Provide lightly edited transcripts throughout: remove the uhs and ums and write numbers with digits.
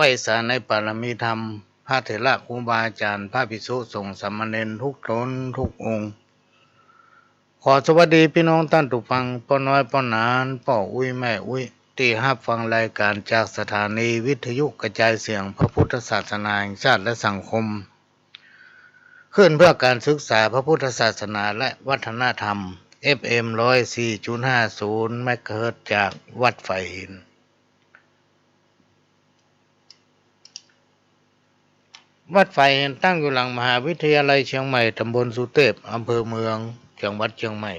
ไหว้สารในปารมีธรรมพระเถระครูบาอาจารย์พระภิกษุสงฆ์สามเณรทุกตนทุกองค์ขอสวัสดีพี่น้องท่านทุกฟังป้อน้อยป้อนานป้ออุ้ยแม่อุ้ยที่รับฟังรายการจากสถานีวิทยุกระจายเสียงพระพุทธศาสนาแห่งชาติและสังคมขึ้นเพื่อการศึกษาพระพุทธศาสนาและวัฒนธรรม FM 104.50 เมกะเฮิรตซ์จากวัดไฟหินวัดไฟหินตั้งอยู่หลังมหาวิทยาลัยเชียงใหม่ตำบลสุเทพอำเภอเมืองจังหวัดเชียงใหม่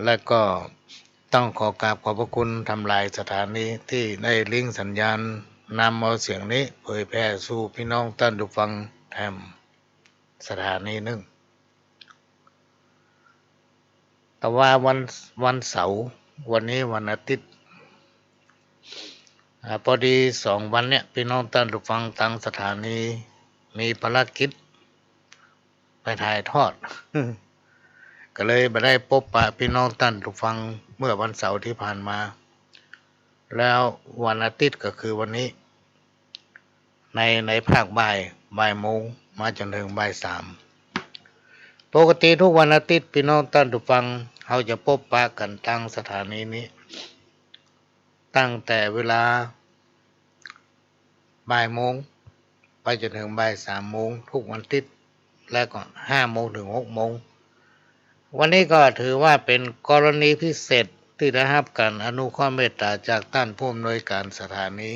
และก็ต้องขอกราบขอบพระคุณทำลายสถานีที่ได้ลิงก์สัญญาณนำเอาเสียงนี้เผยแพร่สู่พี่น้องท่านผู้ฟังแถมสถานีหนึ่งแต่ว่าวันเสาร์วันนี้วันอาทิตย์พอดี2 วันเนี่ยพี่น้องท่านผู้ฟังทางสถานีมีภารกิจไปถ่ายทอด ก็เลยไม่ได้พบปะพี่น้องท่านผู้ฟังเมื่อวันเสาร์ที่ผ่านมาแล้ววันอาทิตย์ก็คือวันนี้ในภาคบ่ายโมงมาจนถึงบ่าย3ปกติทุกวันอาทิตย์พี่น้องท่านผู้ฟังเขาจะพบปะกันทางสถานีนี้ตั้งแต่เวลาบ่ายโมงไปจนถึงบ่าย3 โมงทุกวันอาทิตย์และก็5 โมงถึง6 โมงวันนี้ก็ถือว่าเป็นกรณีพิเศษที่ได้รับการอนุเคราะห์เมตตาจากท่านผู้อำนวยการสถานี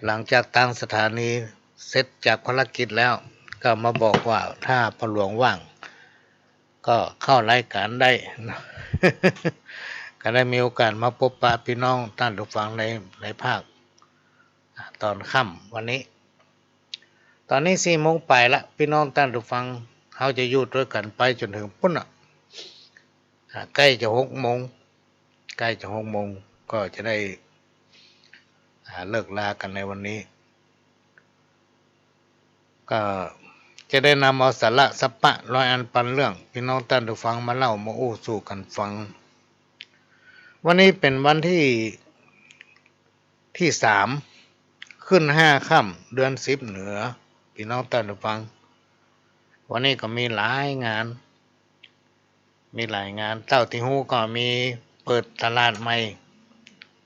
หลังจากทางสถานีเสร็จจากภารกิจแล้วก็มาบอกว่าถ้าพระหลวงว่างก็เข้ารายการได้ ก็ได้มีโอกาสมาพบปะพี่น้องท่านผู้ฟังในภาคตอนค่ำวันนี้ตอนนี้4 โมงไปละพี่น้องท่านผู้ฟังเขาจะอยู่ด้วยกันไปจนถึงพุ่นใกล้จะ6 โมงก็จะได้เลิกลากันในวันนี้ก็จะได้นำเอาสาระสัพพะร้อยอันปันเรื่องพี่น้องท่านผู้ฟังมาเล่ามาอู้สู่กันฟังวันนี้เป็นวันที่3ขึ้น5 ค่ำเดือน10เหนือพี่น้องท่านผู้ฟังวันนี้ก็มีหลายงานเต้าที่ฮู้ก็มีเปิดตลาดใหม่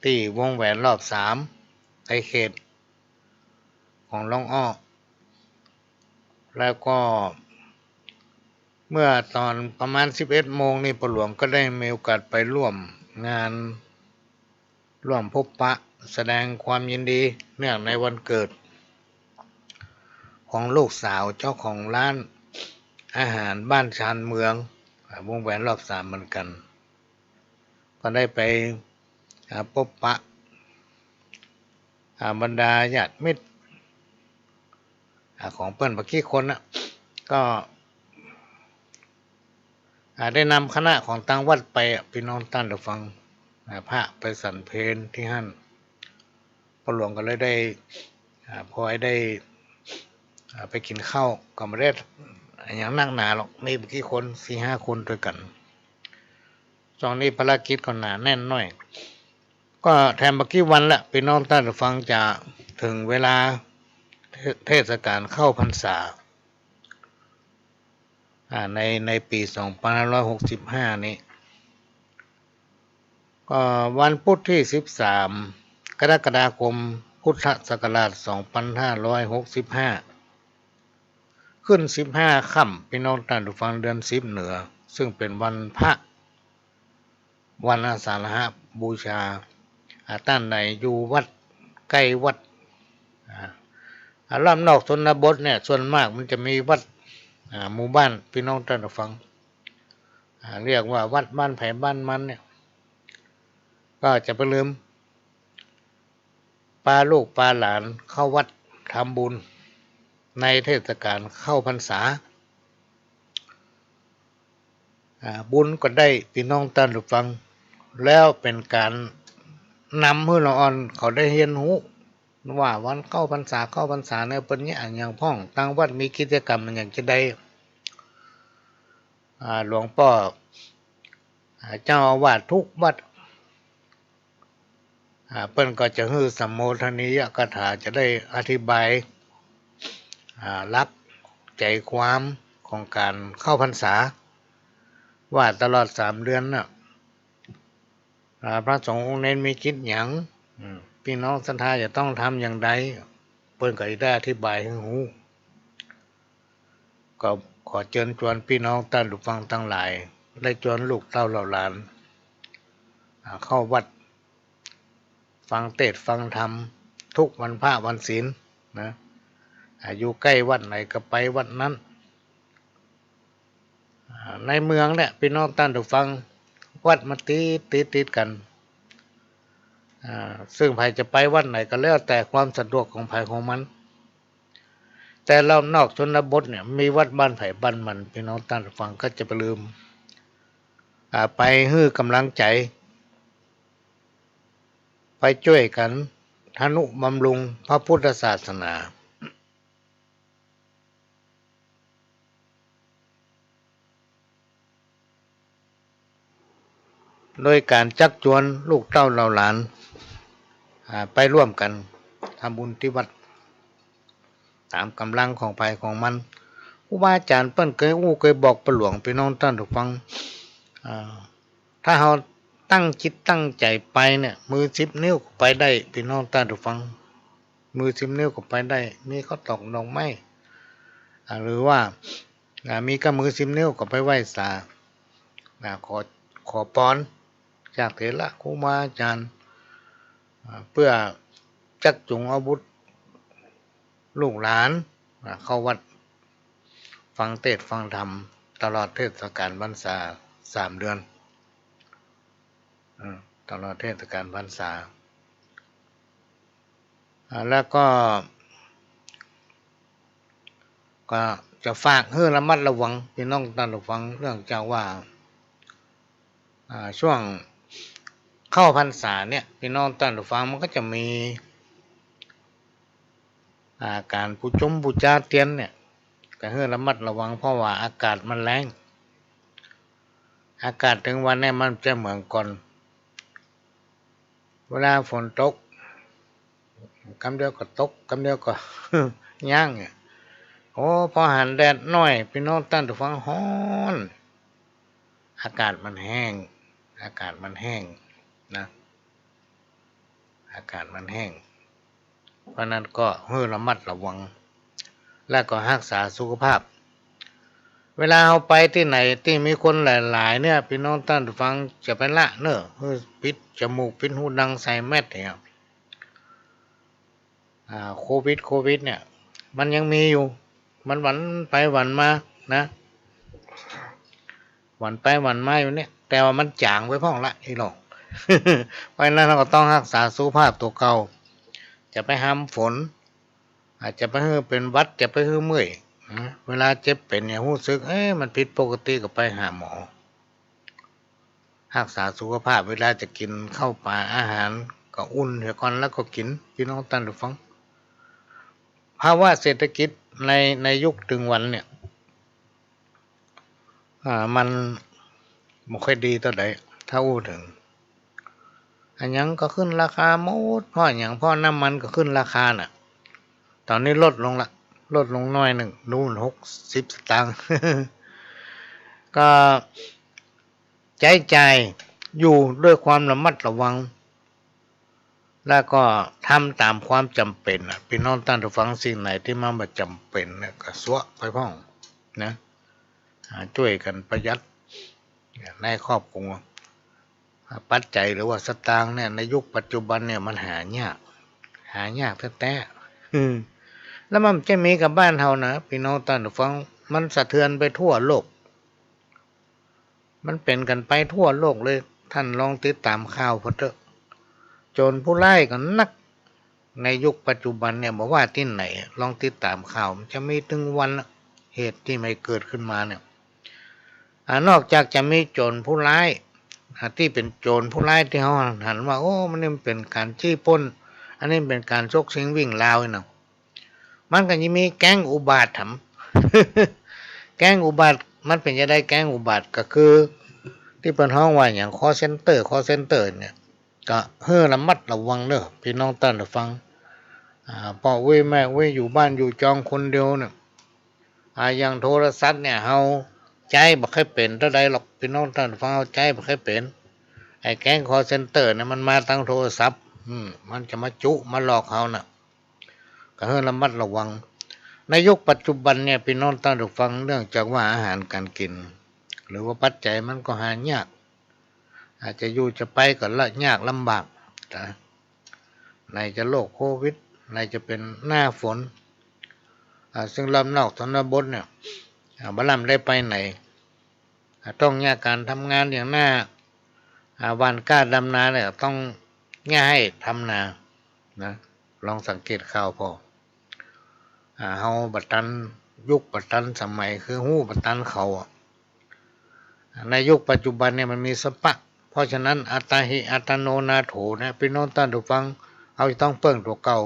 ที่วงแหวนรอบ3ในเขตของล่องอ้อแล้วก็เมื่อตอนประมาณ11 โมงนี่พ่อหลวงก็ได้มีโอกาสไปร่วมงานร่วมพบปะแสดงความยินดีเนื่องในวันเกิดของลูกสาวเจ้าของร้านอาหารบ้านชานเมืองวงแหวนรอบ3เหมือนกันก็ได้ไปพบปะบรรดาญาติมิตรของเปิ้นบางกี่คนก็ได้นำคณะของทางวัดไปพี่น้องท่านผู้ฟังพระไปสันเพลที่หั่นพ่อหลวงก็เลยได้พอได้ไปกินข้าวก็ไม่ได้อย่างนักหนาหรอกมีบางกี่คน 4-5 คนด้วยกันช่วงนี้ภารกิจก็หนาแน่นหน่อยก็แถมบางกี่วันละพี่น้องท่านผู้ฟังจะถึงเวลาเทศกาลเข้าพรรษาในปี2565นี้ก็วันพุธที่13 กรกฎาคมพุทธศักราช2565ขึ้น15 ค่ำพี่น้องท่านผู้ฟังเดือน10เหนือซึ่งเป็นวันพระวันอาสาฬหบูชาท่านไหนอยู่วัดใกล้วัดรอบนอกชนบทเนี่ยส่วนมากมันจะมีวัดหมู่บ้านพี่น้องท่านผู้ฟังเรียกว่าวัดบ้านไผ่บ้านมันเนี่ยก็จะไปลืมพาลูกพาหลานเข้าวัดทำบุญในเทศกาลเข้าพรรษาบุญก็ได้พี่น้องท่านผู้ฟังแล้วเป็นการนำให้เราอ่อนเขาได้เรียนรู้ว่าวันเข้าพรรษาในปัญญาอย่างพ่องทางวัดมีกิจกรรมอย่างจะได้หลวงพ่อเจ้าอาวาสทุกวัด เปิ้นก็จะฮือสัมโมทนียกถาจะได้อธิบายลักใจความของการเข้าพรรษาว่าตลอด3 เดือนน่ะพระสงฆ์องค์เน้นมีกิจหยังพี่น้องศรัทธาจะต้องทำอย่างใดเปิ้นก็ได้อธิบายให้ฮู้ก็ขอเชิญชวนพี่น้องท่านผู้ฟังทั้งหลายได้ชวนลูกเต้าเหล่าหลานเข้าวัดฟังเทศน์ฟังธรรมทุกวันพระวันศีลนะอยู่ใกล้วัดไหนก็ไปวัดนั้นในเมืองเนี่ยพี่น้องท่านผู้ฟังวัดมันติดกันซึ่งใครจะไปวัดไหนก็แล้วแต่ความสะดวกของใครของมันแต่เรานอกชนบทเนี่ยมีวัดบ้านไผ่บ้านมันพี่น้องท่านผู้ฟังก็จะไปลืมไปฮื้อกำลังใจไปช่วยกันทนุบำรุงพระพุทธศาสนาโดยการจักชวนลูกเต้าเหล่าหลานไปร่วมกันทำบุญที่วัดตามกำลังของภัยของมันครูบาอาจารย์เปิ้นเคยบอกประหลวงพี่น้องท่านผู้ฟังถ้าเราตั้งจิตตั้งใจไปเนี่ยมือ10 นิ้วก็ไปได้พี่น้องท่านผู้ฟังมือ10 นิ้วก็ไปได้มีข้าวตอกดอกไม้หรือว่ามีกับมือ10 นิ้วก็ไปไหว้ศาลขอพรจากเถระครูบาอาจารย์เพื่อจักจูงอาวุธลูกหลานเข้าวัดฟังเทศน์ฟังธรรมตลอดเทศกาลพรรษา3 เดือนตลอดเทศกาลพรรษาแล้วก็จะฝากให้ระมัดระวังพี่น้องท่านผู้ฟังเรื่องจากว่าช่วงเข้าพรรษาเนี่ยพี่น้องท่านผู้ฟังมันก็จะมีการปูจาเตียนเนี่ยก็ให้ระมัดระวังเพราะว่าอากาศมันแรงอากาศถึงวันนี้มันจะเหมือนก่อนเวลาฝนตกคำเดียวก็ตกคำเดียวก็ ย่างเนี่ยโอ้พอหันแดดน้อยพี่น้องท่านผู้ฟังฮ้อนอากาศมันแห้งนะอากาศมันแห้งเพราะนั้นก็ให้ระมัดระวังและก็รักษาสุขภาพเวลาเราไปที่ไหนที่มีคนหลายๆเนี่ยพี่น้องท่านผู้ฟังจะไปละเนอะปิดจมูกปิดหูดังใส่แมสเนี่ยโควิดเนี่ยมันยังมีอยู่มันวันไปวันมานะวันไปวันมาอยู่เนี่ยแต่ว่ามันจางไปพ่องละอีหลอก เพราะนั้นเราก็ต้องรักษาสุขภาพตัวเก่าจะไปห้ามฝนอาจจะไปให้เป็นวัดจะไปให้เมื่อยเวลาเจ็บเป็นเนี่ยรู้สึกมันผิดปกติก็ไปหาหมอรักษาสุขภาพเวลาจะกินข้าวปลาอาหารก็อุ่นเดี๋ยวก่อนแล้วก็กินพี่น้องท่านผู้ฟังภาวะเศรษฐกิจในยุคถึงวันเนี่ยมันไม่ค่อยดีเท่าไหร่ถ้าอู้ถึงอันยังก็ขึ้นราคาหมดเพราะอย่างพ่อน้ำมันก็ขึ้นราคาน่ะตอนนี้ลดลงน้อยหนึ่งนู่น60 สตางค์ ก็ใจอยู่ด้วยความระมัดระวังแล้วก็ทำตามความจำเป็นพี่น้องท่านผู้ฟังสิ่งไหนที่มันไม่จำเป็นเนี่ยก็สวะไปพ่องนะช่วยกันประหยัดในครอบครัวปัจจัยหรือว่าสตางค์เนี่ยในยุคปัจจุบันเนี่ยมันหายากแท้ๆแล้วมันจะมีกับบ้านเฮานะพี่น้องท่านผู้ฟังมันสะเทือนไปทั่วโลกมันเป็นกันไปทั่วโลกเลยท่านลองติดตามข่าวพอเถอะโจรผู้ร้ายก็นักในยุคปัจจุบันเนี่ยบอกว่าที่ไหนลองติดตามข่าวมันจะมีถึงวันเหตุที่ไม่เกิดขึ้นมาเนี่ยนอกจากจะมีโจรผู้ร้ายที่เป็นโจรผู้ร้ายที่เขาหันว่าโอ้มันนี่เป็นการจี้ปล้นอันนี้เป็นการซกชิงวิ่งราวเนาะมันก็ยังมีแก๊งอุบาททำ แก๊งอุบาทมันเป็นจะได้แก๊งอุบาทก็คือที่เป็นห้องว่าอย่างคอเซ็นเตอร์เนี่ย ก็เฮ้อระมัดระวังเด้อพี่น้องท่านผู้ฟังพ่อเว้ยแม่เว้ยอยู่บ้านอยู่จองคนเดียวเนี่ยอย่างโทรศัพท์เนี่ยเฮาใจบ่ค่อยเป็นเท่าใดหรอกพี่น้องท่านผู้ฟังเฮาใจบ่ค่อยเป็นไอ้แก๊งคอลเซ็นเตอร์เนี่ยมันมาตั้งโทรศัพท์มันจะมาจุมาหลอกเฮาน่ะก็เฮ้อระมัดระวังในยุคปัจจุบันเนี่ยพี่น้องท่านผู้ฟังเนื่องจากว่าอาหารการกินหรือว่าปัจจัยมันก็หายากอาจจะอยู่จะไปก็ละยากลำบากนะในจะโรคโควิดในจะเป็นหน้าฝนซึ่งลำนอกชนบทเนี่ยบ้านได้ไปไหนต้องแยกการทำงานอย่างหน้าวันก้าดำนาเนี่ยต้องง่ายทำนานะลองสังเกตข่าวพอเฮาบัดตันยุคบัดตันสมัยคือหู้บัดตันเขาในยุคปัจจุบันเนี่ยมันมีสปะเพราะฉะนั้นอัตหิอัตโนนาโถนะพี่น้องท่านผู้ฟังเอาต้องเปิ้งตัวเก่า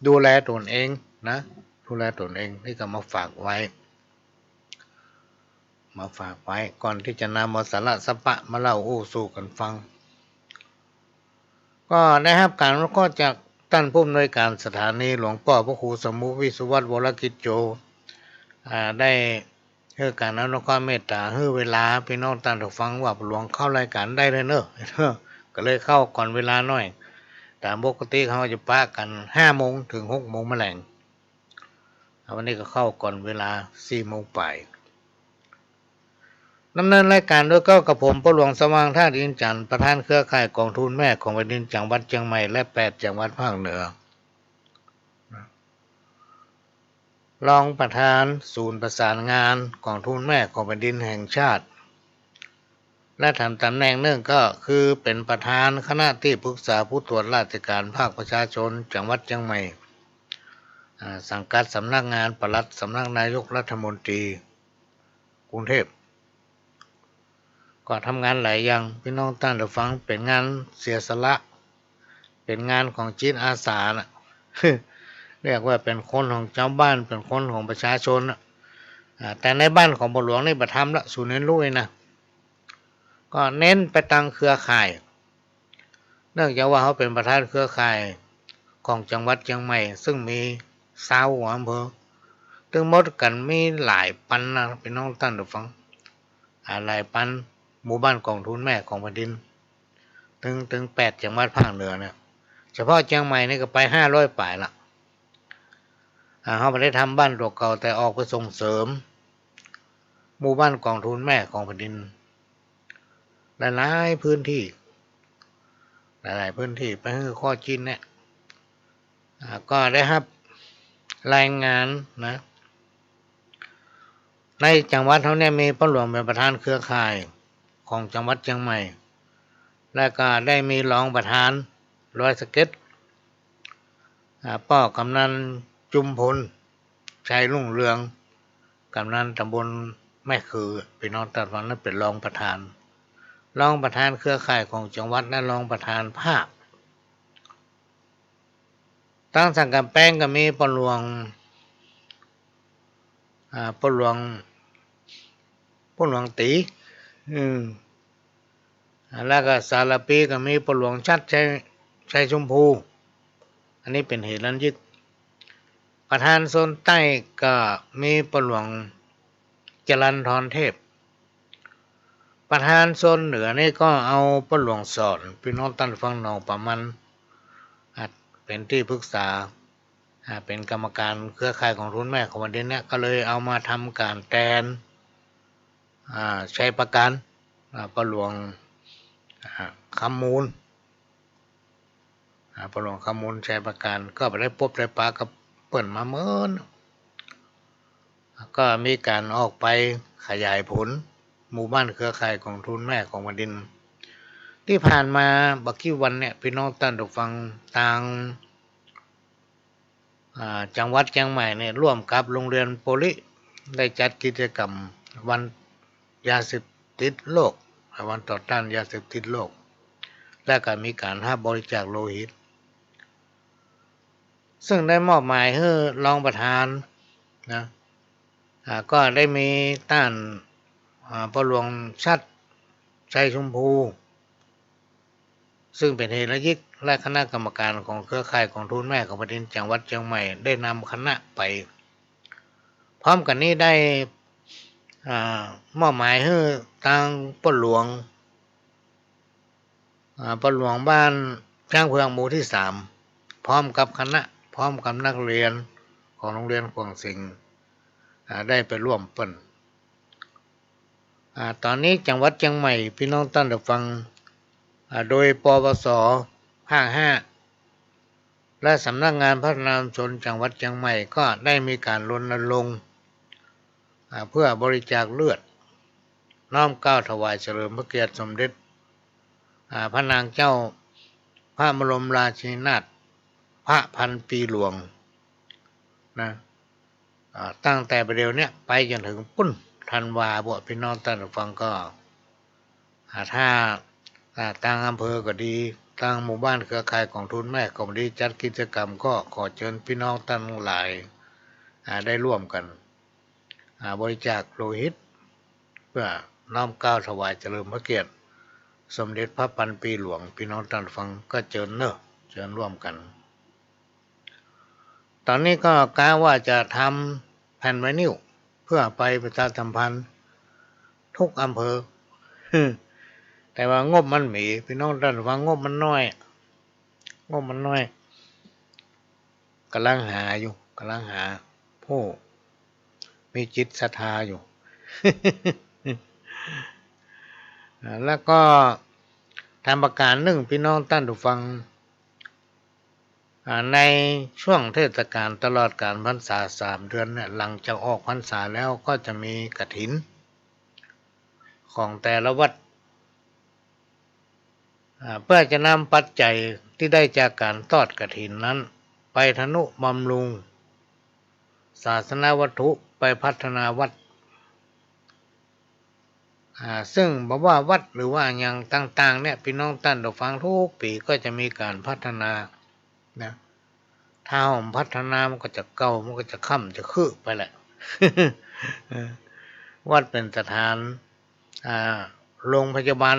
ดูแลตนเองนะดูแลตนเองนี่ก็มาฝากไว้ก่อนที่จะนำมาสาระสปะมาเล่าสู่กันฟังก็ได้รับการวิเคราะห์จากท่านผู้อำนวยการสถานีหลวงพ่อพระครูสมุวิสุวัตรวรกิจโจได้ให้การอนุเคราะห์เมตตาให้เวลาพี่น้องท่านผู้ฟังว่าหลวงเข้ารายการได้เลยเนอะก็เลยเข้าก่อนเวลาหน่อยแต่ปกติเขาจะปะกัน5 โมงถึง 6 โมงแมลงวันนี้ก็เข้าก่อนเวลา4 โมงไปดำเนินรายการโดยกับผมพระหลวงสว่างท่าดินจันทร์ประธานเครือข่ายกองทุนแม่ของแผ่นดินจังหวัดเชียงใหม่และ8 จังหวัดภาคเหนือรองประธานศูนย์ประสานงานกองทุนแม่ของแผ่นดินแห่งชาติและทำตำแหน่งหนึ่งก็คือเป็นประธานคณะที่ปรึกษาผู้ตรวจราชการภาคประชาชนจังหวัดเชียงใหม่สังกัดสำนักงานปลัดสำนักนายกรัฐมนตรีกรุงเทพก็ทำงานหลายอย่างพี่น้องท่านผู้ฟังเป็นงานเสียสละเป็นงานของจิตอาสานะ เรียกว่าเป็นคนของเจ้าบ้านเป็นคนของประชาชนนะแต่ในบ้านของบหลวงนี่ประทำละศูนย์เรียนรู้นะก็เน้นไปตั้งเครือข่ายเนื่องจากว่าเขาเป็นประธานเครือข่ายของจังหวัดเชียงใหม่ซึ่งมี20 หัวอำเภอถึงหมดกันมีหลายปันนะพี่น้องท่านผู้ฟังหลายปันหมู่บ้านกองทุนแม่ของแผ่นดินถึง8 จังหวัดภาคเหนือเนี่ยเฉพาะเชียงใหม่นี่ก็ไป500 ป่ายละเขาไม่ได้ทำบ้านตัวเก่าแต่ออกไปส่งเสริมหมู่บ้านกองทุนแม่ของแผ่นดินหลายพื้นที่ไปให้ข้อจินเนี่ยก็ได้รับรายงานนะในจังหวัดเขาเนี่ยมีพระหลวงเป็นประธานเครือข่ายของจังหวัดเชียงใหม่และก็ได้มีรองประธานร้อยสเก็ตป้อกำนันจุมพลชัยรุ่งเรืองกำนันตำบลแม่คือพี่น้องตัดฟังนั้นเป็นรองประธานเครือข่ายของจังหวัดและรองประธานภาคตั้งสังกัดแป้งก็มีปหลวงตีแล้วก็สารปีก็มีปหลวงชัดชัยชมพูอันนี้เป็นเหตุลันยึกประธานโซนใต้ก็มีปหลวงจรัญธรเทพประธานโซนเหนือนี่ก็เอาปหลวงสอนพี่น้องท่านฟังนองประมาณเป็นที่ปรึกษาเป็นกรรมการเครือข่ายของทุนแม่ของวันนี้เนี่ยก็เลยเอามาทำการแทนใช้ประกันปหลวงคำมูลปหลวงคำมูลใช้ประกันก็ไปได้พบได้ปากับเปิ่นมาเมินก็มีการออกไปขยายผลหมู่บ้านเครือข่ายของทุนแม่ของวันดินที่ผ่านมาบักกี้วันเนี่ยพี่น้องท่านผู้ฟังต่างจังหวัดเชียงใหม่เนี่ยร่วมกับโรงเรียนโพลิได้จัดกิจกรรมวันยาเสพติดโลกวันต่อต้านยาเสพติดโลกและก็มีการรับบริจาคโลหิตซึ่งได้มอบหมายให้รองประธานนะก็ได้มีต้านพระหลวงชัดชัยชมพู ซึ่งเป็นเฮรยิกและคณะกรรมการของเครือข่ายของทูตแม่ของแผ่นดินจังหวัดเชียงใหม่ได้นำคณะไปพร้อมกันนี้ได้มอบหมายให้ทางปหลวงบ้านช้างเพืองหมู่ที่3พร้อมกับคณะพร้อมกับนักเรียนของโรงเรียนกวางสิงห์ได้ไปร่วมเปิ้นตอนนี้จังหวัดเชียงใหม่พี่น้องท่านได้ฟังโดยปวสภาค5และสำนักงานพัฒนาชุมชนจังหวัดเชียงใหม่ก็ได้มีการรณรงค์เพื่อบริจาคเลือดน้อมเกล้าถวายเฉลิมพระเกียรติสมเด็จพระนางเจ้าพระบรมราชินีนาถพระพันปีหลวงนะตั้งแต่ประเดี๋ยวนี้ไปจนถึงปุ้นธันวาบ่พี่น้องท่านฟังก็ถ้าทางอำเภอก็ดีทางหมู่บ้านเครือข่ายของทูตแม่ก็ดีจัดกิจกรรมก็ขอเชิญพี่น้องท่านหลายได้ร่วมกันบริจาคโลหิตเพื่อน้อมเกล้าถวายเฉลิมพระเกียรติสมเด็จพระพันปีหลวงพี่น้องท่านฟังก็เชิญเชิญร่วมกันตอนนี้ก็กะว่าจะทำแผ่นไวนิลเพื่อไปประชาสัมพันธ์ทุกอำเภอแต่ว่างบมันมีพี่น้องท่านฟังงบมันน้อยกำลังหาผู้มีจิตศรัทธาอยู่ แล้วก็ทำประการหนึ่งพี่น้องท่านผู้ฟังในช่วงเทศกาลตลอดการพรรษา3 เดือนเนี่ยหลังจากออกพรรษาแล้วก็จะมีกฐินของแต่ละวัดเพื่อจะนำปัจจัยที่ได้จากการทอดกฐินนั้นไปทนุบำรุงศาสนวัตถุไปพัฒนาวัดซึ่งบอกว่าวัดหรือว่าอย่างต่างๆเนี่ยพี่น้องท่านผู้ฟังทุกปีก็จะมีการพัฒนานะถ้าผมพัฒนามันก็จะเก่ามันก็จะค่ำจะคืบไปแหละ วัดเป็นสถานโรงพยาบาล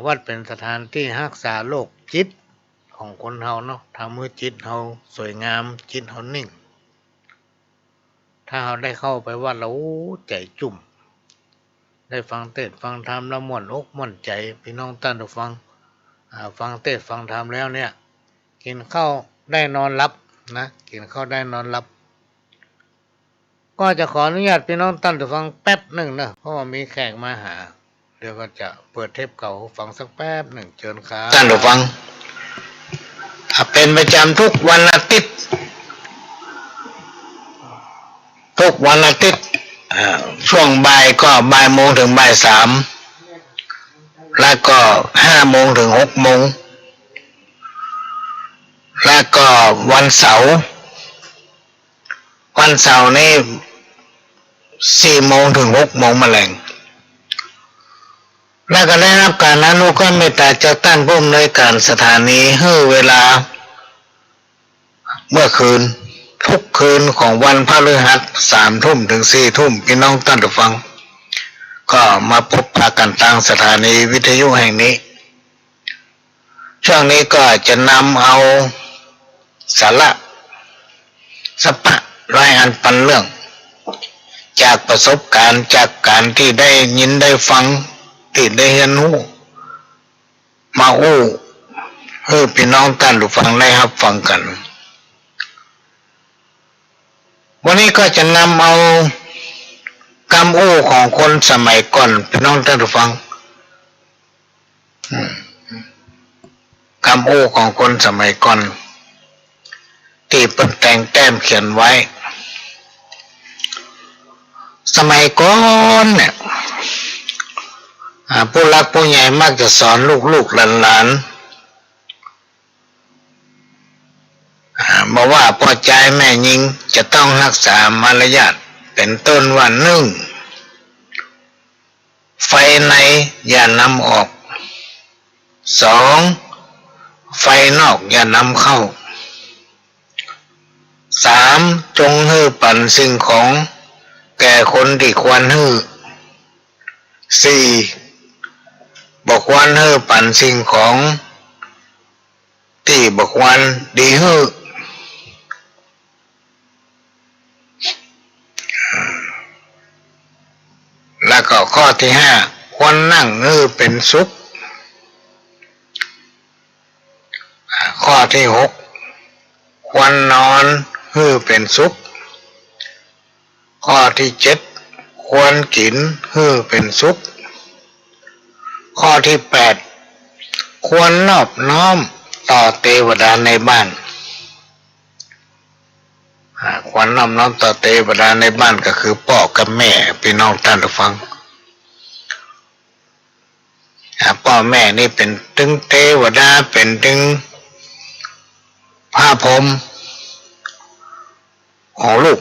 วัดเป็นสถานที่รักษาโรคจิตของคนเฮาเนาะทำให้จิตเฮาสวยงามจิตเฮานิ่งถ้าเฮาได้เข้าไปวัดแล้วใจจุ่มได้ฟังเทศน์ฟังธรรมแล้วม่วนอกม่วนใจพี่น้องท่านผู้ฟังฟังเทศน์ฟังธรรมแล้วเนี่ยกินข้าวได้นอนหลับนะกินข้าวได้นอนหลับก็จะขออนุญาตพี่น้องท่านผู้ฟังแป๊บหนึ่งนะเพราะว่ามีแขกมาหาเดี๋ยวก็จะเปิดเทปเก่าฟังสักแป๊บหนึ่งเชิญครับท่านผู้ฟังเป็นประจำทุกวันอาทิตย์ช่วงบ่ายก็บ่ายโมงถึงบ่าย3แล้วก็5 โมงถึง6 โมงแล้วก็วันเสาร์นี่4 โมงถึง6 โมงแมลงแล้วก็ได้รับการอนุเคราะห์เมตตาจากท่านผู้อำนวยการสถานีให้เวลาเมื่อคืนทุกคืนของวันพฤหัส3 ทุ่มถึง4 ทุ่มพี่น้องท่านผู้ฟังก็มาพบปะกันทางสถานีวิทยุแห่งนี้ช่วงนี้ก็จะนำเอาสาระสปะรายงานปันเรื่องจากประสบการณ์จากการที่ได้ยินได้ฟังที่ได้เรียนรู้มาให้พี่น้องท่านผู้ฟังได้รับฟังกันวันนี้ก็จะนำเอาคำของคนสมัยก่อนพี่น้องท่านผู้ฟังคำของคนสมัยก่อนที่เพิ่นแต่งแต้มเขียนไว้สมัยก่อนเนี่ยผู้หลักผู้ใหญ่มักจะสอนลูกๆหลานๆบอกว่าพ่อใจแม่หญิงจะต้องรักษามารยาทเป็นต้นว่า1ไฟในอย่านำออก2ไฟนอกอย่านำเข้า3จงให้ปันสิ่งของแก่คนที่ควรให้4 บ่ควรให้ปันสิ่งของที่บ่ควรดีให้แล้วก็ข้อที่ห้าควรนั่งให้เป็นสุขข้อที่หกควรนอนให้เป็นสุขข้อที่เจ็ดควรกินให้เป็นสุขข้อที่แปดควรนอบน้อมต่อเทวดาในบ้านควรนอบน้อมต่อเทวดาในบ้านก็คือพ่อกับแม่พี่น้องท่านผู้ฟังพ่อแม่นี่เป็นถึงเทวดาเป็นถึงพระพรหมของลูก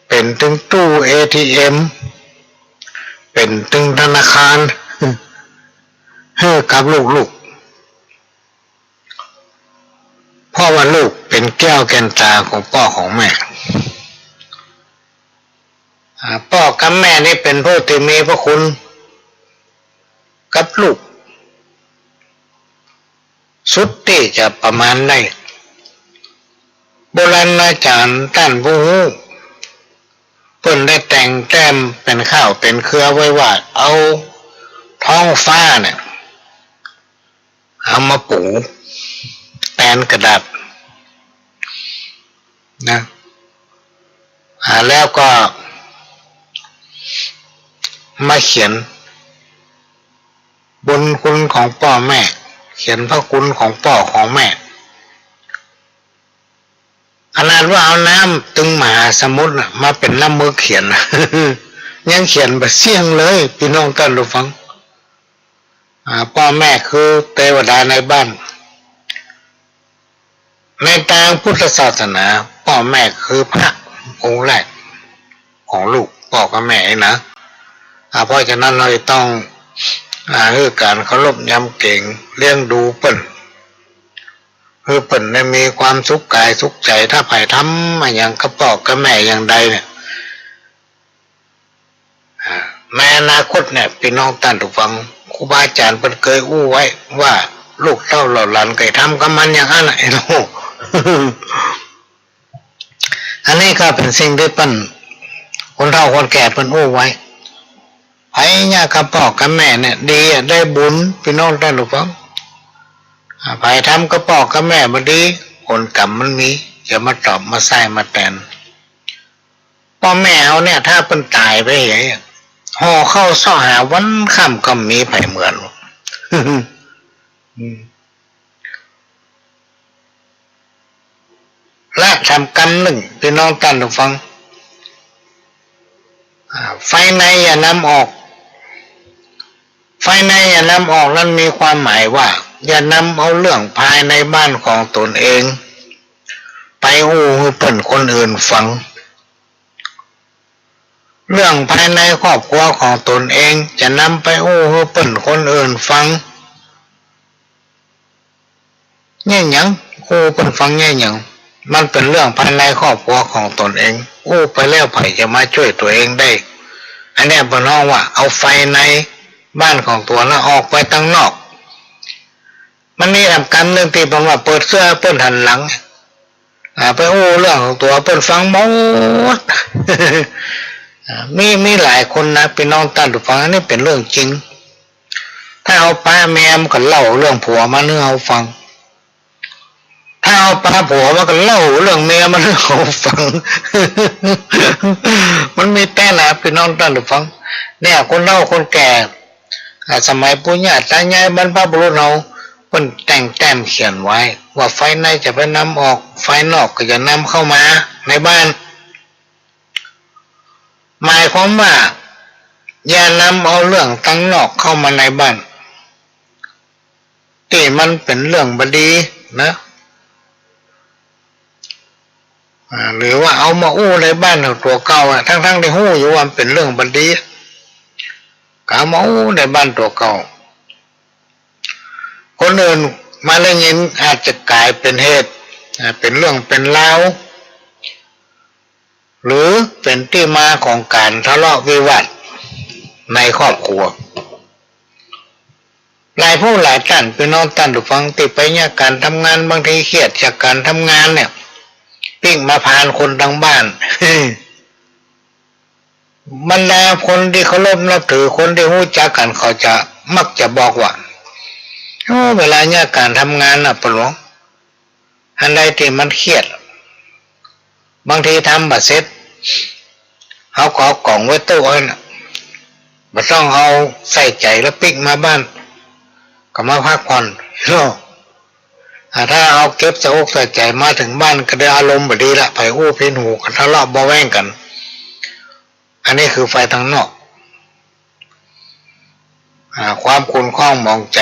เป็นถึงตู้ ATM เป็นถึงธนาคารให้กับลูกเพราะว่าลูกเป็นแก้วแก่นตาของพ่อของแม่พ่อกับแม่นี่เป็นผู้ที่มีพระคุณกับลูกสุดที่จะประมาณได้โบราณอาจารย์ท่านผู้รู้เพิ่นได้แต่งแต้มเป็นข้าวเป็นเครือไว้ว่าเอาท้องฟ้าเนี่ยเอามาปูแผ่นกระดาษนะแล้วก็มาเขียนบุญคุณของพ่อแม่เขียนพระคุณของพ่อของแม่ขนาดว่าเอาน้ำตึงมหาสมุทรมาเป็นลำมือเขียน ยังเขียนแบบเสี่ยงเลยพี่น้องท่านผู้ฟังพ่อแม่คือเทวดาในบ้านในทางพุทธศาสนาพ่อแม่คือพระองค์แรกของลูกพ่อกับแม่นะเพราะฉะนั้นเราต้องคือการเคารพยำเก่งเลี้ยงดูเปิ้นคือเปิ้นได้มีความสุขกายสุขใจถ้าไผ่ทำมาอย่างกระปอกกับแม่อย่างใดเนี่ยแม่อนาคตเนี่ยพี่น้องท่านผู้ฟังครูบาอาจารย์เปิ้นเคยอู้ไว้ว่าลูกเต้าเหล่าหลานเคยทำกับมันอย่างนั้นไอ้ลูก อันนี้ก็เป็นสิ่งที่เปิ้นคนเฒ่าคนแก่เปิ้นอู้ไว้ไอ้เนี่ยกับพ่อกับแม่เนี่ยดีได้บุญพี่น้องท่านผู้ฟังไปทำกับพ่อกับแม่มาดีผลกรรมมันมีอย่ามาตอบมาใส่มาแตนพ่อแม่เขาเนี่ยถ้าเป็นตายไปอย่างนี้ห่อเข้าซ่อหาวันค่ำก็มีไผเหมือน และทำกรรมหนึ่งพี่น้องท่านผู้ฟังไฟในอย่านำออกไฟในอย่านำออกนั้นมีความหมายว่าอย่านำเอาเรื่องภายในบ้านของตนเองไปอู้ให้เปิ้นคนอื่นฟังเรื่องภายในครอบครัวของตนเองจะนำไปอู้ให้เปิ้นคนอื่นฟังเนี่ยหยังอู้เปิ้นฟังเนี่ยหยังมันเป็นเรื่องภายในครอบครัวของตนเองอู้ไปแล้วไผจะมาช่วยตัวเองได้อันนี้บ่น้องว่าเอาไฟในบ้านของตัวแล้วออกไปตั้งนอกมันมีทำกรรมเรื่องที่ผมว่าเปิดเสื้อเปิ้นหันหลังไปอู้เรื่องของตัวเปิ้นฟังหมด มีหลายคนนะพี่น้องท่านผู้ฟังอันนี้เป็นเรื่องจริงถ้าเอาป้าแม่มันก็เล่าเรื่องผัวมาเนื้อเอาฟังถ้าเอาป้าผัวมันก็เล่าเรื่องเมียมาเนื้อเอาฟัง มันมีแต่ละพี่น้องท่านผู้ฟังเนี่ยคนเล่าคนแก่สมัยปู่ย่าตายายบรรพบุรุษเราเพิ่นแต่งแต้มเขียนไว้ว่าไฟในจะไปนำออกไฟนอกก็จะนำเข้ามาในบ้านหมายความว่าอย่านำเอาเรื่องตั้งนอกเข้ามาในบ้านที่มันเป็นเรื่องบดีนะหรือว่าเอามาอู้ในบ้านของตัวเก่าทั้งที่หู้อยู่ว่าเป็นเรื่องบดีก็เอามาอู้ในบ้านตัวเก่าคนอื่นมาได้ยินอาจจะกลายเป็นเหตุเป็นเรื่องเป็นราวหรือเป็นที่มาของการทะเลาะวิวาท ในครอบครัวหลายผู้หลายท่านพี่น้องท่านผู้ฟังติดไปเนี่ยการทำงานบางทีเครียดจากการทำงานเนี่ยปิ้งมาพานคนทางบ้าน บรรดาคนที่เคารพนับถือคนที่รู้จักกันเขาจะมักจะบอกว่าเวลาเนี่ยการทำงานน่ะปะหลวงอันใดที่มันเครียดบางทีทำบัดเสร็จเขาขอกล่องไว้ตู้ไว้น่ะบัดต้องเอาใส่ใจแล้วปิ๊กมาบ้านก็มาพักผ่อนถ้าเอาเก็บใส่อกใส่ใจมาถึงบ้านก็ได้อารมณ์บดีละไปอู้พินหูกันทะเลาะเบาแวงกันอันนี้คือไฟทางนอกความขุ่นข้องมองใจ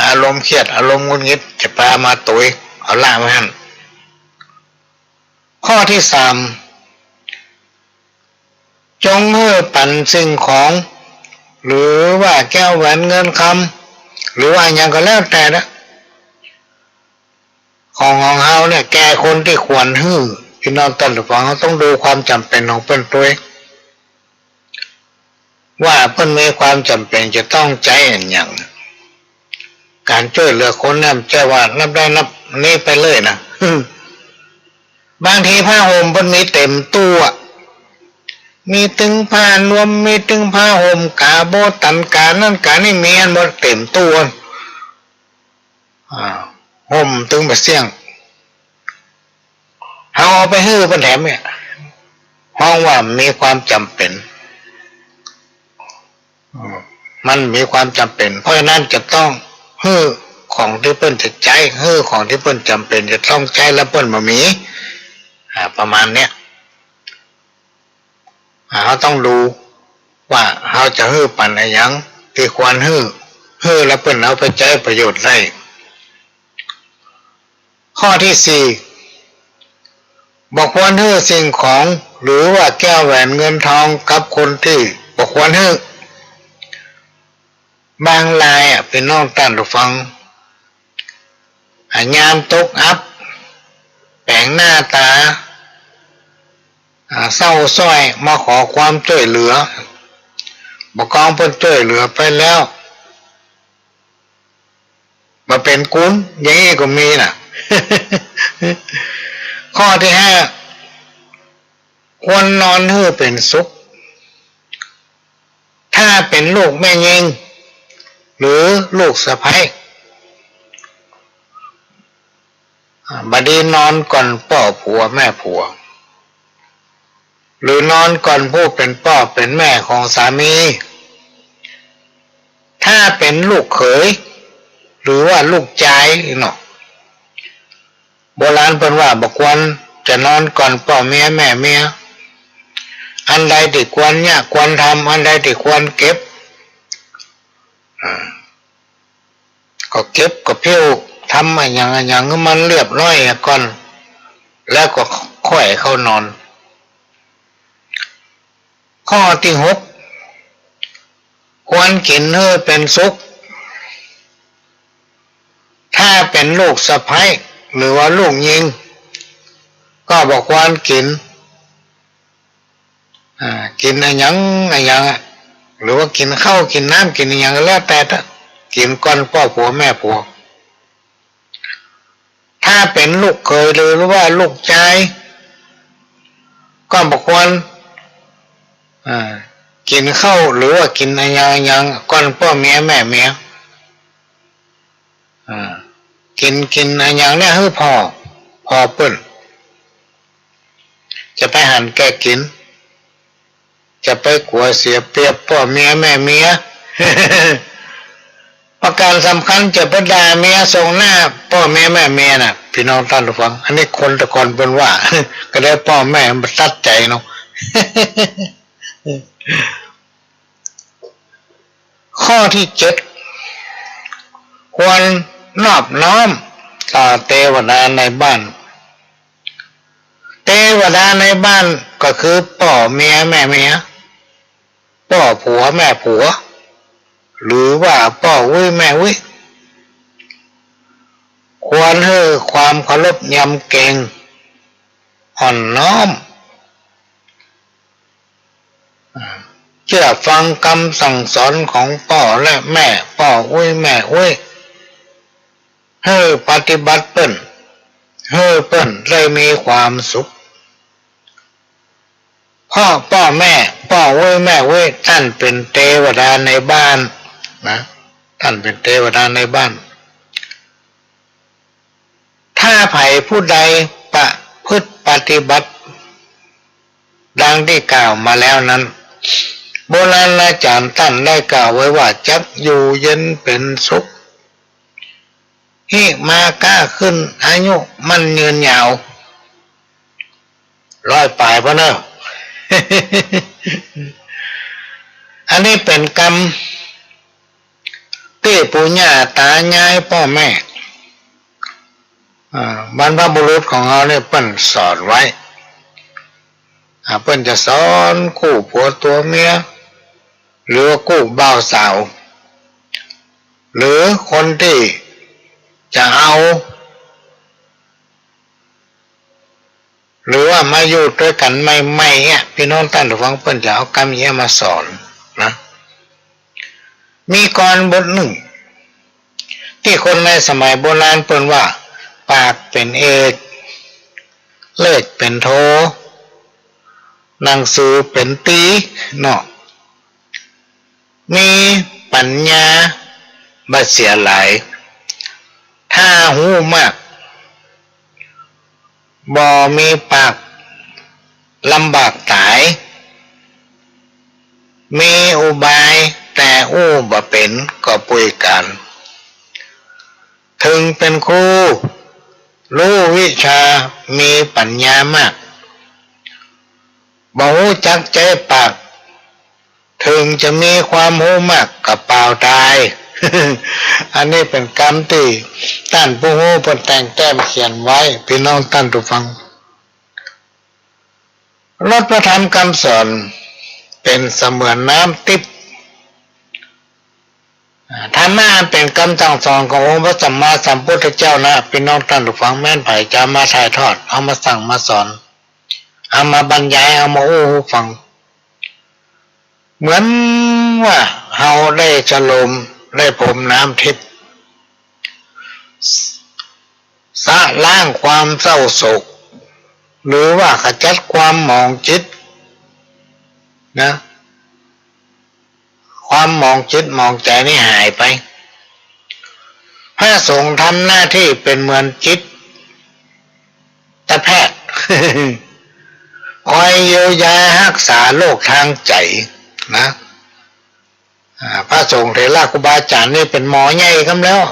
อารมณ์เครียดอารมณ์งุนงิดจะปามาตุยเอาล่ามาหันข้อที่3จงเมื่อปั่นสิ่งของหรือว่าแก้วแหวนเงินคำหรือว่าอย่างก็แล้วแต่นะของเฮาเนี่ยแกคนที่ควรฮื้อพี่น้องท่านผู้ฟังเขาต้องดูความจำเป็นของเพิ่นตัวว่าเพิ่นมีความจำเป็นจะต้องใจอย่างการช่วยเหลือคนนั้นใจว่านับได้นับนี้ไปเลยนะบางทีผ้าห่มเพิ่นมีเต็มตู้มีตึงผ้านวมมีตึงผ้าห่มกาโบตันกานั่นกานี่มีอันหมดเต็มตู้ห่มตึงแบบเสี่ยงเอาไปฮื้อเป็นแถมเนี่ยห้องว่ามีความจำเป็นมันมีความจำเป็นเพราะฉะนั้นจะต้องฮื้อของที่เปิ้นจะใจฮื้อของที่เปิ้นจำเป็นจะต้องใจแล้วเปิ้นบ่มีประมาณเนี้ยเราต้องดูว่าเราจะฮื้อปันอะไรยังที่ควรฮื้อแล้วเปิ้นเอาไปใช้ประโยชน์ได้ข้อที่4บอกควรฮื้อสิ่งของหรือว่าแก้วแหวนเงินทองกับคนที่บอกควรฮื้อบางรายเป็นน้องท่านผู้ฟังยามตกอับแปลงหน้าตาเศร้าส้อยมาขอความช่วยเหลือบอกกองเพิ่นช่วยเหลือไปแล้วมาเป็นกุ้นอย่างนี้ก็มีน่ะ ข้อที่5ควรนอนให้เป็นสุขถ้าเป็นลูกแม่ยิงหรือลูกสะใภ้บัดนี้นอนก่อนพ่อผัวแม่ผัวหรือนอนก่อนผู้เป็นพ่อเป็นแม่ของสามีถ้าเป็นลูกเขยหรือว่าลูกชายเนาะโบราณเพิ่นว่าบอกควรจะนอนก่อนพ่อเมียแม่เมียอันใดที่ควรเนี่ยควรทำอันใดที่ควรเก็บก็เก็บก็เพี้ยวทำอย่างมันเรียบร้อยก่อนแล้วก็ค่อยเข้านอนข้อที่6ควรกินให้เป็นสุขถ้าเป็นลูกสะใภ้หรือว่าลูกยิงก็บอกควรกินอะไรอย่างหรือว่ากินข้าวกินน้ำกินอย่างแล้วแต่กินก่อนพ่อผัวแม่ผัวถ้าเป็นลูกเคยหรือว่าลูกชายก็บอกควรกินข้าวหรือว่ากินอะไรอย่างก่อนพ่อเมียแม่เมียกินอะไรอย่างนี้ให้พอเปิ้นจะไปหันแกกินจะไปกลัวเสียเปรียบพ่อเมียแม่เมีย ประการสำคัญจะไปด่าเมียส่งหน้าพ่อแม่แม่เมียน่ะพี่น้องท่านผู้ฟังอันนี้คนตะกอนเป็นว่า ก็ได้พ่อแม่มันตัดใจเนาะ ข้อที่7ควรนอบน้อมต่อเทวดาในบ้านเทวดาในบ้านก็คือพ่อเมียแม่เมียพ่อผัวแม่ผัวหรือว่าพ่อวิแม่วิควรให้ความเคารพยำเกรงอ่อนน้อม เชื่อฟังคำสั่งสอนของพ่อและแม่พ่ออุ้ยแม่อุ้ยให้ปฏิบัติเปิ้นให้เปิ้นได้มีความสุขพ่อแม่พ่ออุ้ยแม่อุ้ยท่านเป็นเทวดาในบ้านนะท่านเป็นเทวดาในบ้านถ้าไผ่ผู้ใดประพฤติปฏิบัติดังที่กล่าวมาแล้วนั้นโบราณอาจารย์ท่านได้กล่าวไว้ว่าจักอยู่เย็นเป็นสุขฮิมาก้าขึ้นอายุมันยืนยาว100 ปลายพะเนอะ อันนี้เป็นกรรมที่ปู่ย่าตายายพ่อแม่บรรพบุรุษของเราเนี่ยเปิ้นสอนไว้เปิ้นจะสอนคู่ผัวตัวเมียหรือคู่บ่าวสาวหรือคนที่จะเอาหรือว่ามาอยู่ด้วยกันใหม่ๆเนี่ยพี่น้องท่านผู้ฟังเปิ้นจะเอากรรมเนี้ยมาสอนนะมีกรบทหนึ่งที่คนในสมัยโบราณเปิ้นว่าปากเป็นเอกเลิศเป็นโทหนังสือเป็นตีเนาะมีปัญญาบ่เสียหลายถ้าหูมากบ่มีปากลำบากตายมีอุบายแต่อู้บ่เป็นก็ป่วยกันถึงเป็นครูรู้วิชามีปัญญามากบ่รู้จักใจปากถึงจะมีความรู้มากกับเปล่าตาย อันนี้เป็นกรรมที่ท่านผู้รู้เพิ่นแต่งแต้มเขียนไว้พี่น้องท่านผู้ฟังรสพระธรรมคำสอนเป็นเสมือนน้ำทิพย์ธรรมะเป็นคำสั่งสอนขององค์พระสัมมาสัมพุทธเจ้านะพี่น้องท่านผู้ฟังแม่นไผจะมาถ่ายทอดเอามาสั่งมาสอนเอามาบรรยายเอามาอู้หูฟังเหมือนว่าเฮาได้ฉลมได้พรมน้ำทิพย์สะล้างความเศร้าโศกหรือว่าขจัดความหมองจิตนะความหมองจิตหมองใจนี่หายไปพระสงฆ์ทำหน้าที่เป็นเหมือนจิตแพทย์ คอยเยียวยารักษาโรคทางใจนะพระสงฆ์เถระครูบาอาจารย์นี่เป็นหมอใหญ่กันแล้ว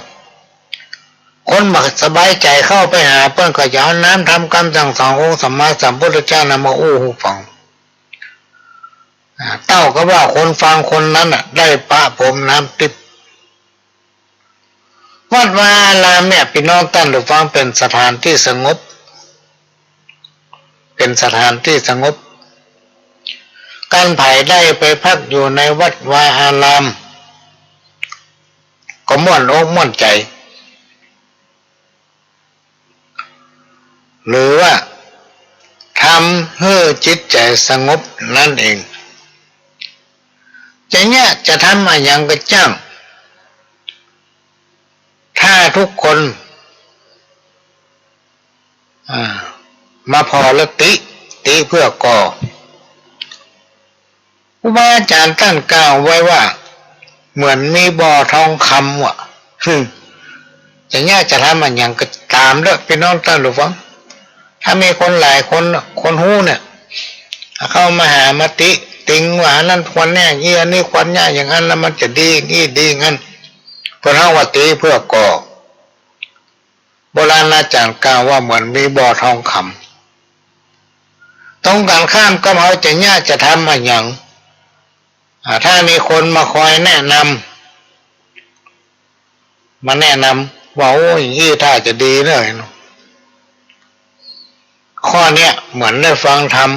คนมาสบายใจเข้าไปหาเพิ่นก็จะเอาน้ำทำคำสั่งสอนองค์สัมมาสัมพุทธเจ้านำมาอู้หูฟังเต้าก็ว่าคนฟังคนนั้นได้ประพรมน้ำทิพย์วัดวาอารามเนี่ยพี่น้องท่านผู้ฟังเป็นสถานที่สงบเป็นสถานที่สงบการไผ่ได้ไปพักอยู่ในวัดวาอารามก็ม่วนอกม่วนใจหรือว่าทำให้จิตใจสงบนั่นเองจะเนี่ยจะทำอะไรอย่างก็จ้างถ้าทุกคนมาพอละติเพื่อก่อครูบาอาจารย์ท่านกล่าวไว้ว่าเหมือนมีบ่อทองคำว่ะจะเนี่ยจะทำอะไรอย่างก็ตามเด้อพี่น้องท่านผู้ฟังถ้ามีคนหลายคนหู้เนี่ยเข้ามาหามาติงว่านั่นควรแน่ยี่อันนี้ควรแน่อย่างนั้นแล้วมันจะดีงี้ดีงั้นเพื่อเอาว่าติเพื่อก่อโบราณอาจารย์กล่าวว่าเหมือนมีบ่อทองคำต้องการข้ามก็เขาจะเนี่ยจะทำอะไรอย่างถ้ามีคนมาคอยแนะนำมาแนะนำว่าโอ้ยยี่ถ้าจะดีเลยข้อเนี้ยเหมือนได้ฟังธรรม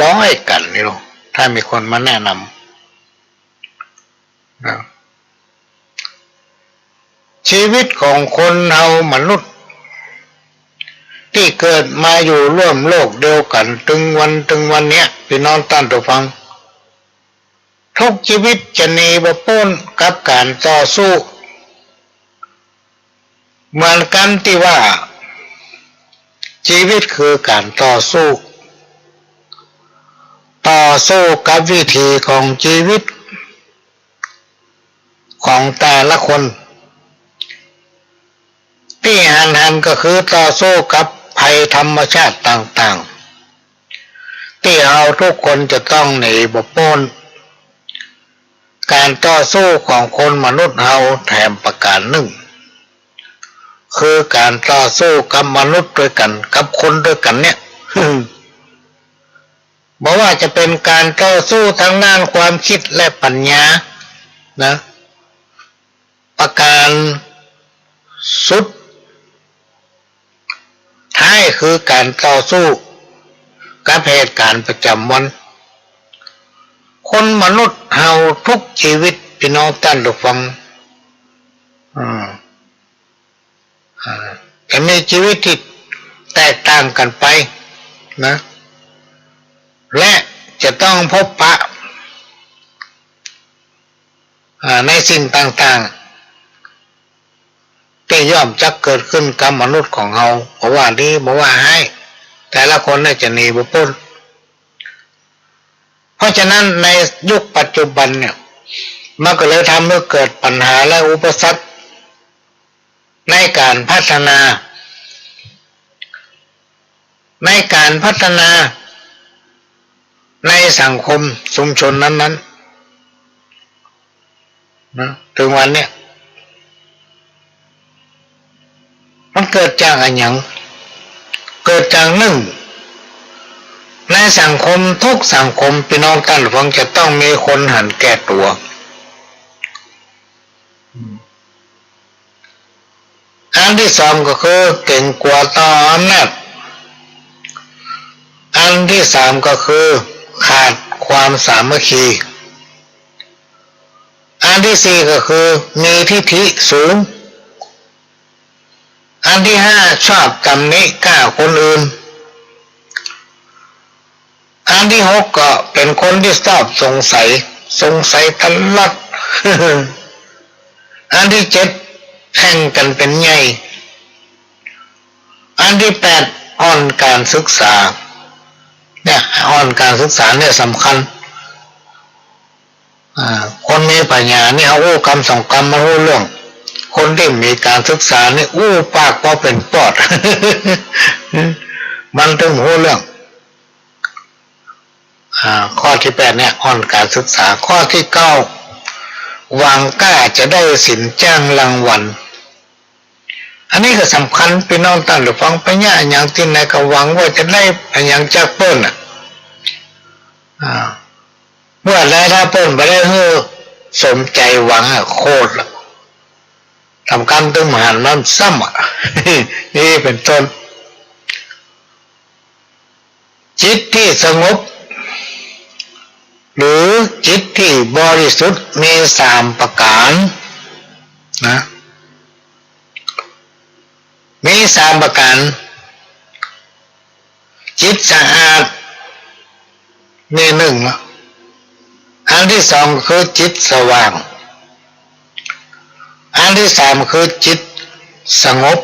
ร้อยกันนี่หรอถ้ามีคนมาแนะนำชีวิตของคนเรามนุษย์ที่เกิดมาอยู่ร่วมโลกเดียวกันถึงวันเนี้ยพี่น้องท่านผู้ฟัง ทุกชีวิตจะหนีบ่พ้นกับการต่อสู้เหมือนกันที่ว่าชีวิตคือการต่อสู้กับวิธีของชีวิตของแต่ละคนที่หันก็คือต่อสู้กับภัยธรรมชาติต่างๆที่เราทุกคนจะต้องหนีบ่พ้นการต่อสู้ของคนมนุษย์เราแถมประการหนึ่งคือการต่อสู้กับมนุษย์ด้วยกันกับคนด้วยกันเนี่ยบอกว่าจะเป็นการต่อสู้ทางด้านความคิดและปัญญานะประการสุดท้ายคือการต่อสู้กับเหตุการณ์ประจำวันคนมนุษย์เฮาทุกชีวิตพี่น้องท่านผู้ฟังจะมีชีวิตที่แตกต่างกันไปนะและจะต้องพบปะในสิ่งต่างๆที่ย่อมจะเกิดขึ้นกับมนุษย์ของเราเพราะว่าดีบอกว่าให้แต่ละคนน่าจะหนีบ่พ้นเพราะฉะนั้นในยุคปัจจุบันเนี่ยมันก็เลยทำให้เกิดปัญหาและอุปสรรคในการพัฒนาในสังคมชุมชนนั้นๆนะถึงวันเนี้ยมันเกิดจากอะไรอย่างเกิดจากหนึ่งในสังคมทุกสังคมพี่น้องท่านฟังจะต้องมีคนหันแก่ตัวอันที่สองก็คือเก่งกว่าต่ออำนาจอันที่สามก็คือขาดความสามัคคีอันที่สี่ก็คือมีทิฐิสูงอันที่ห้าชอบตำหนิก้าคนอื่นอันที่หกก็เป็นคนที่ชอบสงสัยตลอด อันที่เจ็ดแข่งกันเป็นใหญ่อันที่แปดอ่อนการศึกษาเนี่ยอ่อนการศึกษาเนี่ยสำคัญคนมีปัญญาเนี่ยเอาคำสองคำมารู้เรื่องคนที่มีการศึกษาเนี่ยปากพอเป็นปอด มันถึงรู้เรื่องข้อที่แปดเนี่ยอ่อนการศึกษาข้อที่เก้าหวังกล้าจะได้สินจ้างรางวัลอันนี้ก็สำคัญพี่น้องท่านหรือฟังไปเนี่ยอย่างที่ไหนก็หวังว่าจะได้อย่างจากเปิ้ลเมื่อไรถ้าเปิ้ลไปได้สมใจหวังโคตรทำการตึงมหันมันซ้ำนี่เป็นต้นจิตที่สงบหรือจิตที่บริสุทธิ์มีสามประการนะมีสามประการจิตสะอาดมีหนึ่งอันที่สองคือจิตสว่างอันที่สามคือจิตสงบ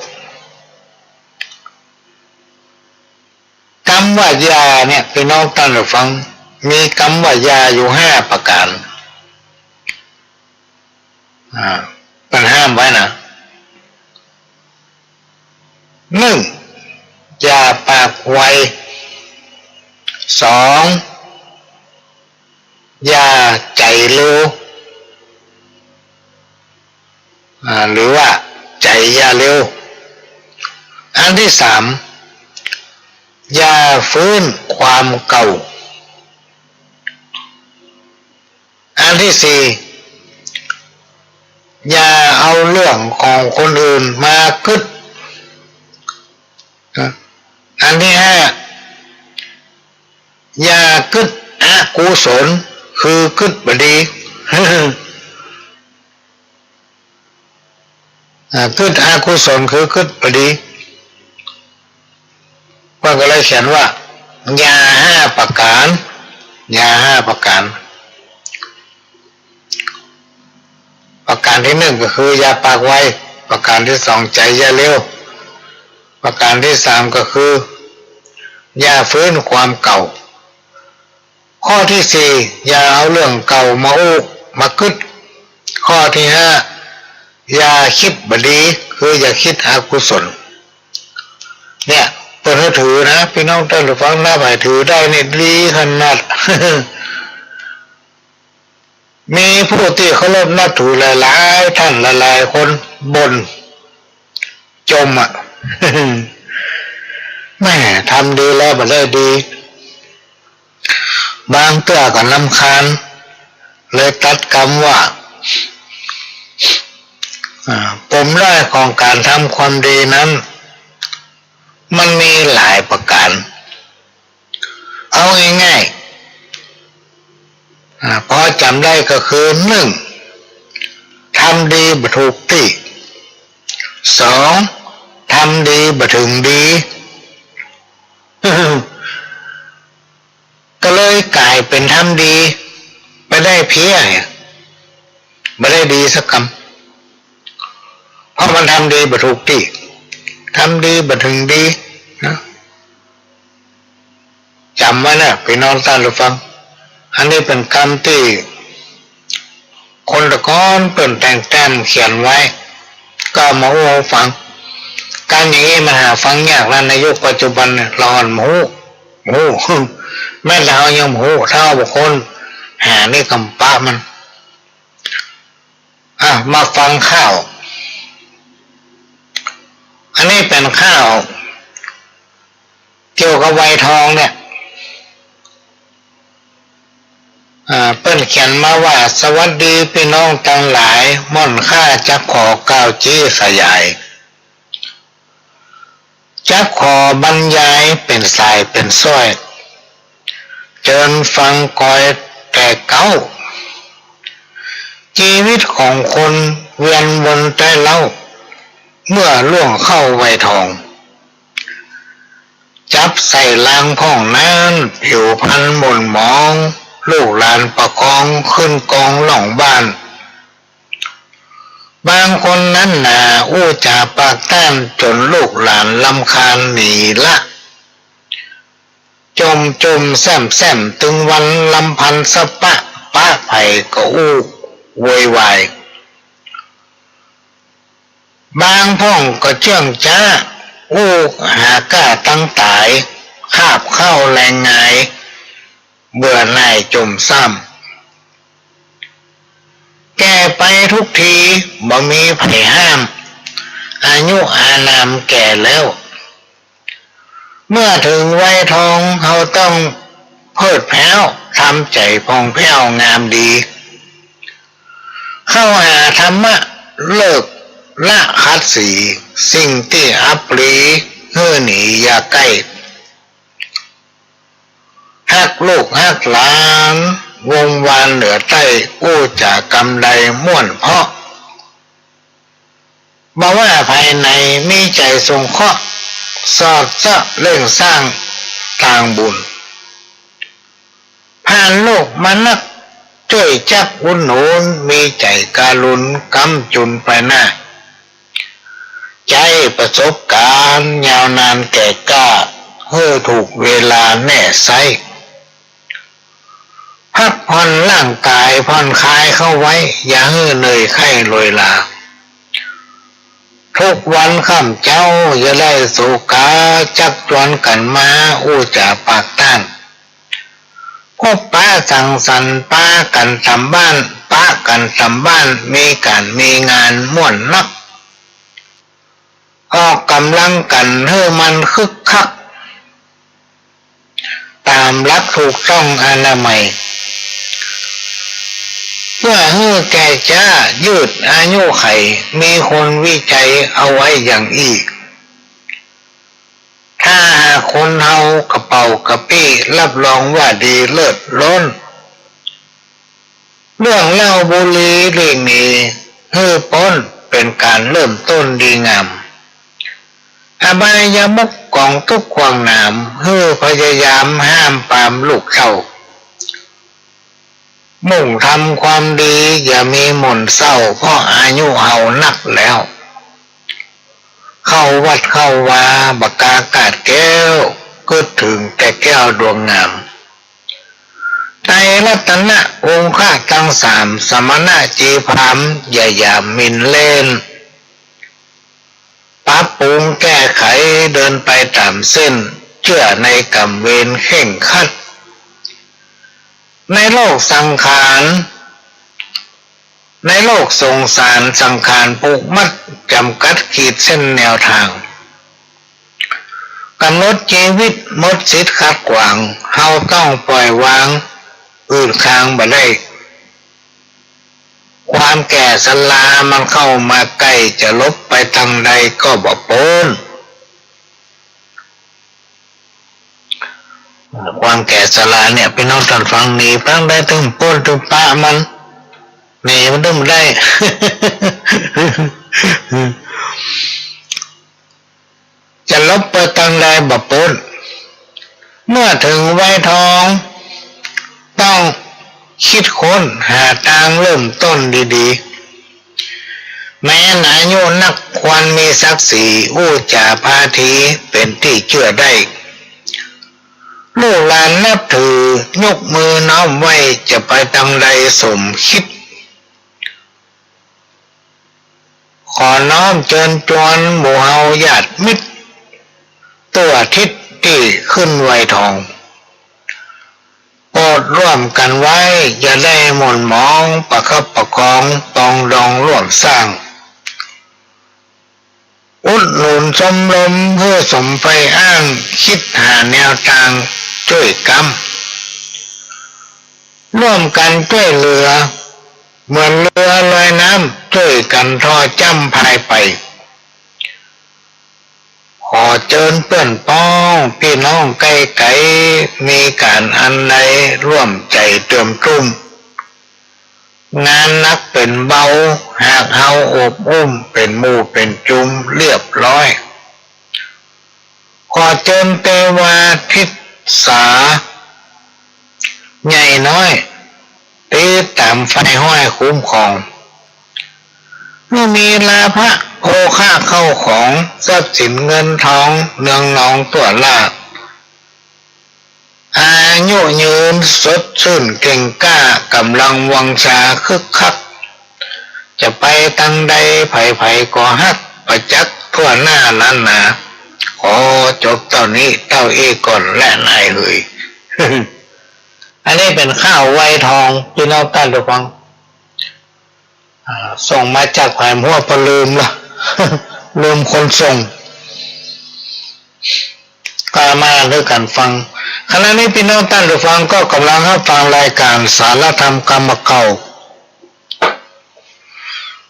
คำว่ายาเนี่ยพี่น้องท่านฟังมีคำว่ายาอยู่ห้าประการมันห้ามไว้นะหนึ่งอย่าปากไวสองอย่าใจเร็วหรือว่าใจอย่าเร็วอันที่สามอย่าฟื้นความเก่าอันที่สี่อย่าเอาเรื่องของคนอื่นมาคิดอันที่ห้าอย่าคิดอกุศลคือคิดบ่ดีคิดอกุศลคือคิดบ่ดีก็เลยเขียนว่ายาห้าประการยาห้าประการ ประการที่หนึ่งก็คืออย่าปากไวประการที่สองใจอย่าเร็วประการที่สามก็คืออย่าฟื้นความเก่าข้อที่สี่อย่าเอาเรื่องเก่ามาอุมาคึดข้อที่ห้าอย่าคิดบดีคืออย่าคิดอกุศลเนี่ยเปิดให้ถือนะพี่น้องท่านผู้ฟังหน้าใหม่ถือได้นี่ดีขนาด มีผู้ที่เคารพนับถือหลายๆท่านหลายๆคนบ่นจมอ่ะ แม่ทำดีแล้วบ่ได้ดีบางเตื้อก็รำคาญเลยตัดคำว่าปมด้อยของการทำความดีนั้นมันมีหลายประการเอาง่ายๆพอจำได้ก็คือหนึ่งทำดีบ่ถูกที่สองทำดีบ่ถึงดี ก็เลยกลายเป็นทำดีไม่ได้เพี้ยไม่ได้ดีสักคำเพราะมันทำดีบ่ถูกที่ทำดีบ่ถึงดีนะจำไว้นะพี่น้องท่านผู้ฟังอันนี้เป็นคำที่คนตะก้อนเปิ่นแต่งแต้มเขียนไว้ก็มาหูฟังการอย่างนี้มันหาฟังยากแล้วในยุคปัจจุบันเราอ่อนหมูแม่เรายังหมูเท่าบุคคลหานี่คำป้ามันมาฟังข้าวอันนี้เป็นข้าวเกี่ยวกับไวทองเนี่ยเปิ้นเขียนมาว่าสวัสดีพี่น้องทั้งหลายม่อนข้าจะขอกล่าวจี้สยายจะขอบรรยายเป็นสายเป็นซ้อยเจิญฟังกอยแต่เก้าชีวิตของคนเวียนวนแต่เล่าเมื่อล่วงเข้าไวทองจับใส่ลางพ่องนั้นผิวพันหม่นหมองลูกหลานประคองขึ้นกองหล่องบ้านบางคนนั้นหนาอู้จ่าปากแต้มจนลูกหลานลำคาญหนีละจมแซมตึงวันลำพันสะปะป้าไผ่ก็อู้โวยวายบางพ่องก็เชื่องจ้าอู้หาก้าตั้งตายคาบเข้าแรงไงเบื่อหน่ายจมซ้ำแก่ไปทุกทีบ่มีไผห้ามอายุอานามแก่แล้วเมื่อถึงวัยทองเขาต้องเพิดแผ้วทำใจพองแผ้วงามดีเข้าหาธรรมะเลิกละคัดสีสิ่งที่อัปรีเฮือหนีอย่าใกล้ฮักลูกฮักหลานวงวานเหนือใต้กู้จากกำไดม่วนเพาะบ่ว่าภายในมีใจทรงเคราะห์สอดเจาะเร่งสร้างทางบุญผ่านโลกมานักช่วยจักอุ่นหนุนมีใจการุณกำจุนไปหน้าใจประสบการณ์ยาวนานแก่กล้าเพื่อถูกเวลาแน่ไซพักผ่อนร่างกายผ่อนคลายเข้าไว้อย่าให้เหนื่อยไข้ลอยลาทุกวันค่ำเจ้าอย่าได้สุกาจักจวนกันมาอู้จ่าปากต้านพบป้าสั่งสรรค์ป้ากันทำบ้านป้ากันทำบ้านมีการมีงานม่วนนักออกกำลังกันให้มันคึกคักตามหลักถูกต้องอนามัยเพื่อให้แก่จ้ายืดอายุไขมีคนวิจัยเอาไว้อย่างอีกถ้าหากคนเฮากระเป๋ากระปี้รับรองว่าดีเลิศล้นเรื่องเล่าบุรีเรื่องนี้ฮือป้นเป็นการเริ่มต้นดีงามอบายมุขกองทุกขวางหนาม พยายามห้ามปามลูกเขา มุ่งทำความดีอย่ามีหม่นเศร้าเพราะอายุเฮานักแล้วเข้าวัดเข้าวาบกากาดแก้วก็ถึงแต่แก้วดวงงามไตรรัตนะองค์ข้าทั้งสามสมณะจีพรามอย่ามินเล่นปรับปรุงแก้ไขเดินไปตามเส้นเชื่อในกรรมเวรเข่งคัดในโลกสังขารในโลกสงสารสังขารผูกมัดจำกัดขีดเส้นแนวทางกำหนดชีวิตหมดสิทธิ์ขัดขวางเฮาต้องปล่อยวางอื่นค้างบ่ได้ความแก่ชรามันเข้ามาใกล้จะลบไปทางใดก็บ่พ้นความแก่ชราเนี่ยพี่น้องท่านฟังหนีพังได้ถึงพ้นถึงปะมันหนีมันต้องได้ จะลบไปทางใดบ่พ้นเมื่อถึงวัยทองต้องคิดค้นหาทางเริ่มต้นดีๆแม้อายุนักควรมีศักดิ์ศรีอู้จาพาทีเป็นที่เชื่อได้ลูกหลานนับถือยกมือน้อมไว้จะไปทางใดสมคิดขอน้อมเชิญชวนหมู่เฮาญาติมิตรตัวทิศที่ขึ้นวัยทองโปรดร่วมกันไว้อย่าได้หม่นหมองประคับประคองปองดองร่วมสร้างอุดหนุนชมรมเพื่อสมไฟอ้างคิดหาแนวทางช่วยกันร่วมกันช่วยเหลือเหมือนเรือลอยน้ำช่วยกันทอจ้ำพายไปขอเชิญเพื่อนพ้องพี่น้องไกลๆมีการอันใดร่วมใจเติมตุ้มงานนักเป็นเบาหากเฮาอบอุ้มเป็นหมู่เป็นจุมเรียบร้อยขอเชิญเทวาทิศาใหญ่น้อยตีตามไฟห้อยคุ้มครองเมื่อมีลาภะโภค่าเข้าของทรัพย์สินเงินทองเนืองนองตัวลาภอายุยืนสดชื่นเก่งกล้ากำลังวังชาคึกคักจะไปทางใดไผ่ก็ฮักประจักษ์ทั่วหน้าล้านนาขอจบตอนนี้เต้าเอก่อนและนายเฮย อันนี้เป็นข้าวไวทองพี่น้องท่านผู้ฟังส่งมาจากแผ่นหัวปลืมละ ลืมคนส่งก็มาด้วยกันฟังขณะนี้พี่น้องท่านผู้ฟังก็กำลังรับฟังรายการสารธรรมกรรมเก่า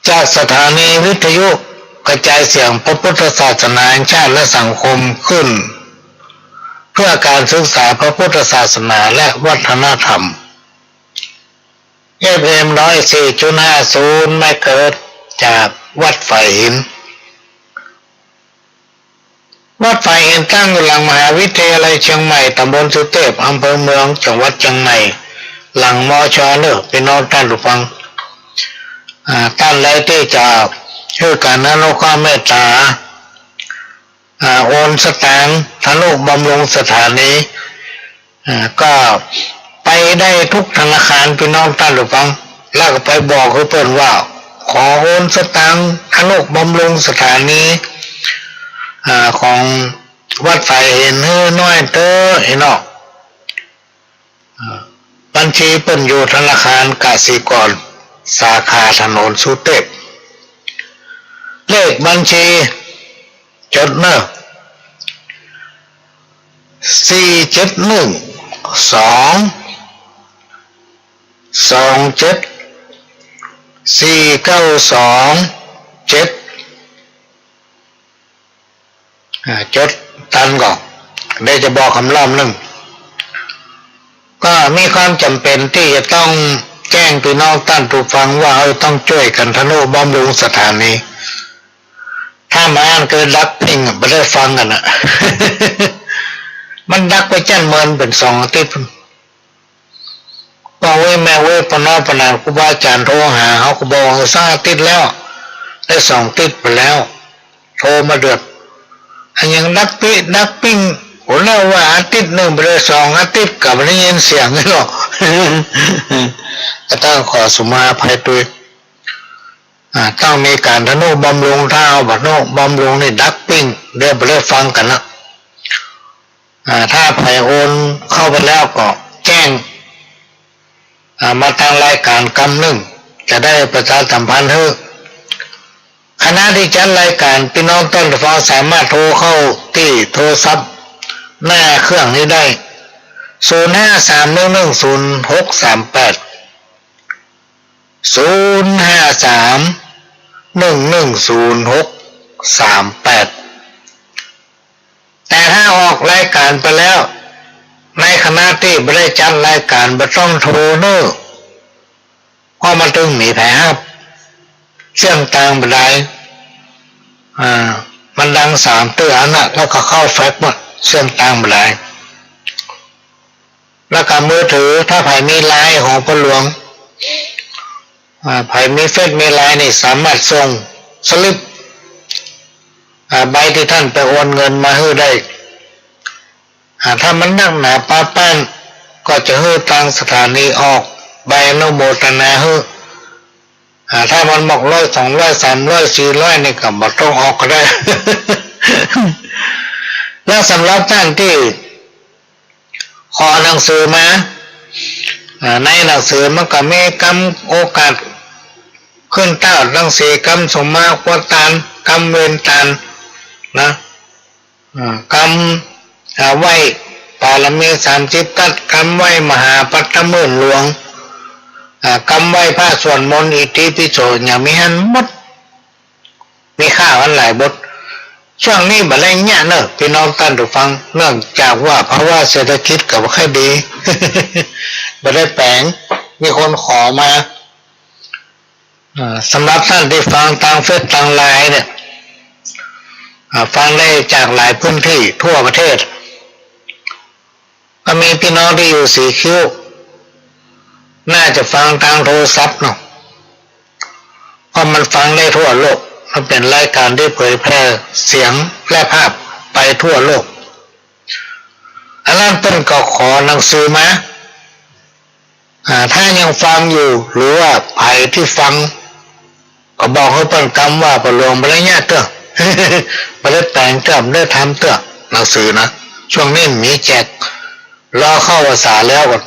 จากสถานีวิทยุกระจายเสียงพระพุทธศาสนาแห่งชาติและสังคมขึ้นเพื่อการศึกษาพระพุทธศาสนาและวัฒนธรรมFM 104.50ไม่เกิดจากวัดไฟหินวัดไฟหินตั้งอยู่หลังมหาวิทยาลัยเชียงใหม่ตำบลสุเทพอำเภอเมืองจังหวัดเชียงใหม่หลังมช.เนอะพี่น้องท่านผู้ฟังท่านใดที่จะช่วยกันอนุเคราะห์เมตตาโอนสตางค์ทนุบำรุงสถานีก็ไปได้ทุกธนาคารพี่น้องท่านผู้ฟังแล้วก็ไปบอกเขาเพิ่นว่าขอโอนสตางค์ทนุบำรุงสถานีของวัดไฟเห็นน้อยเต้อไอ้นอกบัญชีเพิ่นอยู่ธนาคารกสิกรสาขาถนนสุเทพเลขบัญชีจดเนอะ471-227-492-7จดตันก่อนได้จะบอกคำล่ำหนึ่งก็มีความจำเป็นที่จะต้องแจ้งพี่น้องท่านผู้ฟังว่าต้องช่วยกันทนุบำรุงสถานีถ้ามาอ่านเกิดดักพิงไม่ได้ฟังกันนะ มันดักไปจันเมินเป็น2 อาทิตย์ บอกเว้ยแม่เว้ยปนอปนานครูบาอาจารย์โทรหาเขาก็บอกสร้างติดแล้วได้2 ติดไปแล้วโทรมาเดือดอันยังนักปิ้งผมเล่าว่าอาทิตย์หนึ่งไปเลย2 อาทิตย์กลับไม่ได้ยินเสียงเลยหรอกก็ต้องขอสุมาภัยด้วยต้องมีการทนุบำรุงถ้าเอาบัดโนบำรุงนี่ดักปิ้งเดี๋ยวไปเรื่อฟังกันนะถ้าไผ่โอนเข้าไปแล้วก็แจ้งมาทางรายการกำนึงจะได้ประชาสัมพันธ์ให้คณะที่จัดรายการพี่น้องต้นฟังสามารถโทรเข้าที่โทรศัพท์หน้าเครื่องนี้ได้0531100638 0531100638แต่ถ้าออกรายการไปแล้วในคณะที่ไม่ได้จัดรายการไม่ต้องโทรเนอะเพราะมันต้องมีแผลครับเชื่องต่างบันไดมันดัง3 เตือนนะแล้วก็เข้าแฟกซ์หมดเชื่องต่างบันไดแล้วก็มือถือถ้าไผ่มีไลน์ของพระหลวงไผ่มีเฟซมีไลน์นี่สามารถส่งสลิปใบที่ท่านไปโอนเงินมาให้ได้ถ้ามันนักหนาป้าแป้นก็จะให้ทางสถานีออกใบอนุโมทนาให้ถ้ามันบอก100 200 300 400นี่ก็บ่ต้องออกก็ได้ แล้วสำหรับท่านที่ขอหนังสือมาในหนังสือมันก็มีกรรมโอกาสขึ้นเต้าทั้ง4 กรรมสมมาควตานกรรมเวรตานนะกรรมไหวปารมี30 ทัศกรรมไหวมหาปัตตมื่นหลวงกรรมไหวพระสวดมนต์อิติปิโสอย่างมีหันหมดมีค่าวันหลายบทช่วงนี้บัดไรเนี่ยเนอะพี่น้องท่านผู้ฟังเนื่องจากว่าภาวะเศรษฐกิจกับไม่ค่อยดี บัดได้แปลงมีคนขอมาสำหรับท่านที่ฟังทางเฟซทางไลน์เนี่ยฟังได้จากหลายพื้นที่ทั่วประเทศก็มีพี่น้องที่อยู่สีคิ้วน่าจะฟังทางโทรศัพท์เนาะเพราะมันฟังได้ทั่วโลกมันเป็นรายการที่เผยแพร่เสียงและภาพไปทั่วโลกอันนั้นต้นก็ขอหนังสือมาถ้ายังฟังอยู่หรือว่าใครที่ฟังก็บอกให้เปิ้นกรรมว่าประหลวงบริญาเถอะ ไม่ได้แต่งเติมได้ทำเถอะหนังสือนะช่วงนี้มีแจกรอเข้าภาษาแล้วก่อน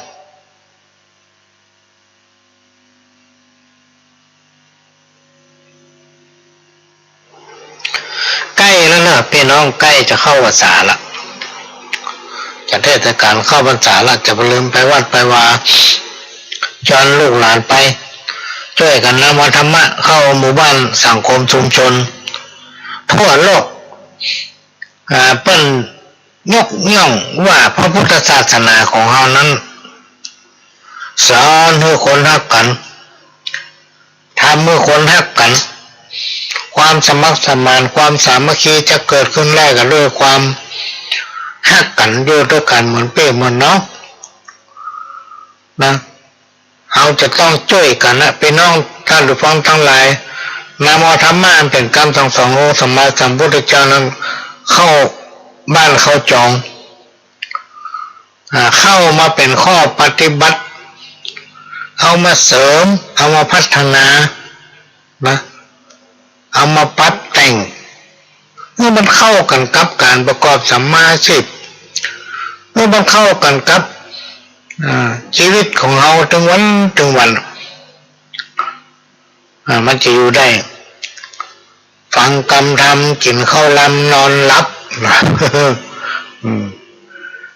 ใกล้แล้วนะพี่น้องใกล้จะเข้าภาษาละจะเทศกาลเข้าพรรษาละจะไปลืมไปวัดไปว่าชวนลูกหลานไปช่วยกันนำธรรมะเข้าหมู่บ้านสังคมชุมชนทั่วโลกเปิ้นยกย่องว่าพระพุทธศาสนาของเรานั้นสอนให้คนรักกันทำให้คนรักกันความสมัครสมานความสามัคคีจะเกิดขึ้นได้กันด้วยความรักกันอยู่ด้วยกันเหมือนเป้เหมือนน้องนะเราจะต้องช่วยกันนะพี่น้องท่านผู้ฟังทั้งหลายนำเอาธรรมะอันเป็นคำสั่งสอนของสมมาสัมพุทธเจ้านั้นเข้าบ้านเข้าจองเข้ามาเป็นข้อปฏิบัติเอามาเสริมเอามาพัฒนานะเอามาปรับแต่งเมื่อมันเข้ากันกับการประกอบสัมมาอาชีพเมื่อมันเข้ากันกับชีวิตของเราถึงวันมันจะอยู่ได้ฟังกรรมทำกินข้าวลำนอนหลับ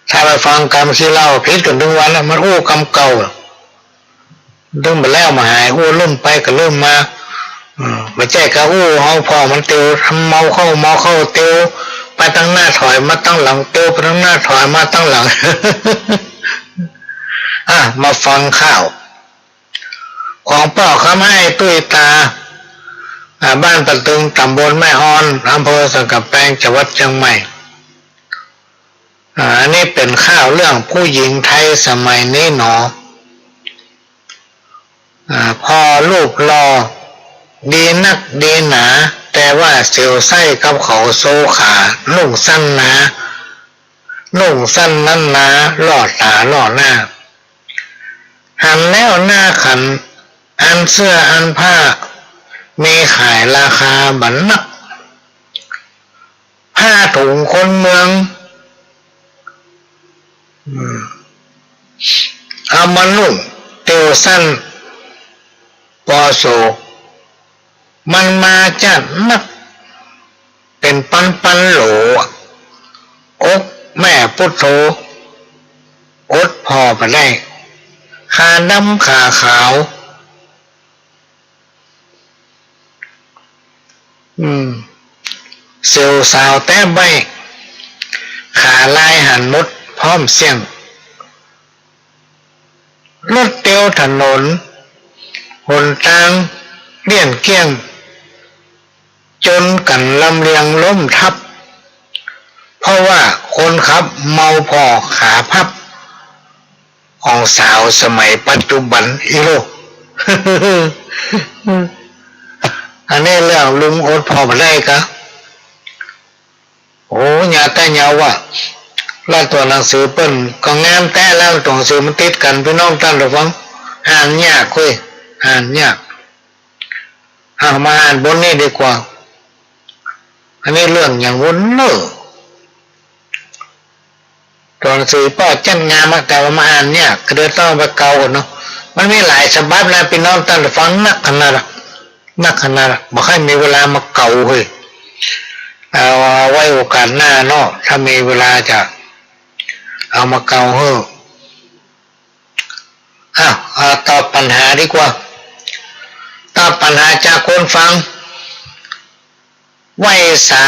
ถ้าไปฟังกรรมที่เล่าพิษกันทุกวันมันอู้กรรมเก่าต้องมาแล้วมาหายอู้เริ่มไปก็เริ่มมาไม่ใช่กะอู้เฮาพอมันเตียวทำเมาเข้าเตียวไปตั้งหน้าถอยมาตั้งหลังเตียวไปตั้งหน้าถอยมาตั้งหลัง มาฟังข่าวของป่อเขาให้ตุ้ยตาบ้านปะตึงตำบลแม่ฮอนอำเภอสังกะแปงจังหวัดเชียงใหม่อันนี้เป็นข่าวเรื่องผู้หญิงไทยสมัยนี้หนอ พอรูปรอดีนักดีหนาแต่ว่าเสียวไส้กับเขาโซขานุ่งสั้นหนานุ่งสั้นนั้นหนาล่อตาล่อหน้าหันแล้วหน้าขันอันเสื้ออันผ้ามีขายราคาบันนักผ้าถุงคนเมืองเอามานุ่งเตียวสั้นปอโศกมันมาจัดนักเป็นปันโหลอกแม่พุทโธอดพอไปได้ขาดำขาขาวเซลสาวแต้ใบขาลายหันมดพร้อมเสียงรถเตียวถนนหนทางเลี่ยนเกี้ยงจนกันลำเลียงล้มทับเพราะว่าคนขับเมาพอขาพับของสาวสมัยปัจจุบันอีโล อันนี้เรื่องลุงอดพอมาได้กะโอ้ยาแต่ยาวว่ะแล้วตัวหนังสือเปิ้นก็งามแต่แล้วตัวหนังสือมันติดกันพี่น้องท่านหรือฟังอ่านยากคุยอ่านยากมาอ่านบนนี้ดีกว่าอันนี้เรื่องอย่างวนเนอตัวหนังสือป้อจันงามแต่ว่ามาอ่านเนี่ยก็เดินต้องไปเกาเนาะมันมีหลายฉบับนะพี่น้องท่านฟังนักขนาดบอกให้มีเวลามาเกาเฮ้ยเอาไว้โอกาสหน้าเนาะถ้ามีเวลาจะเอามาเกาเฮ้ตอบปัญหาดีกว่าตอบปัญหาจากคนฟังไหวสา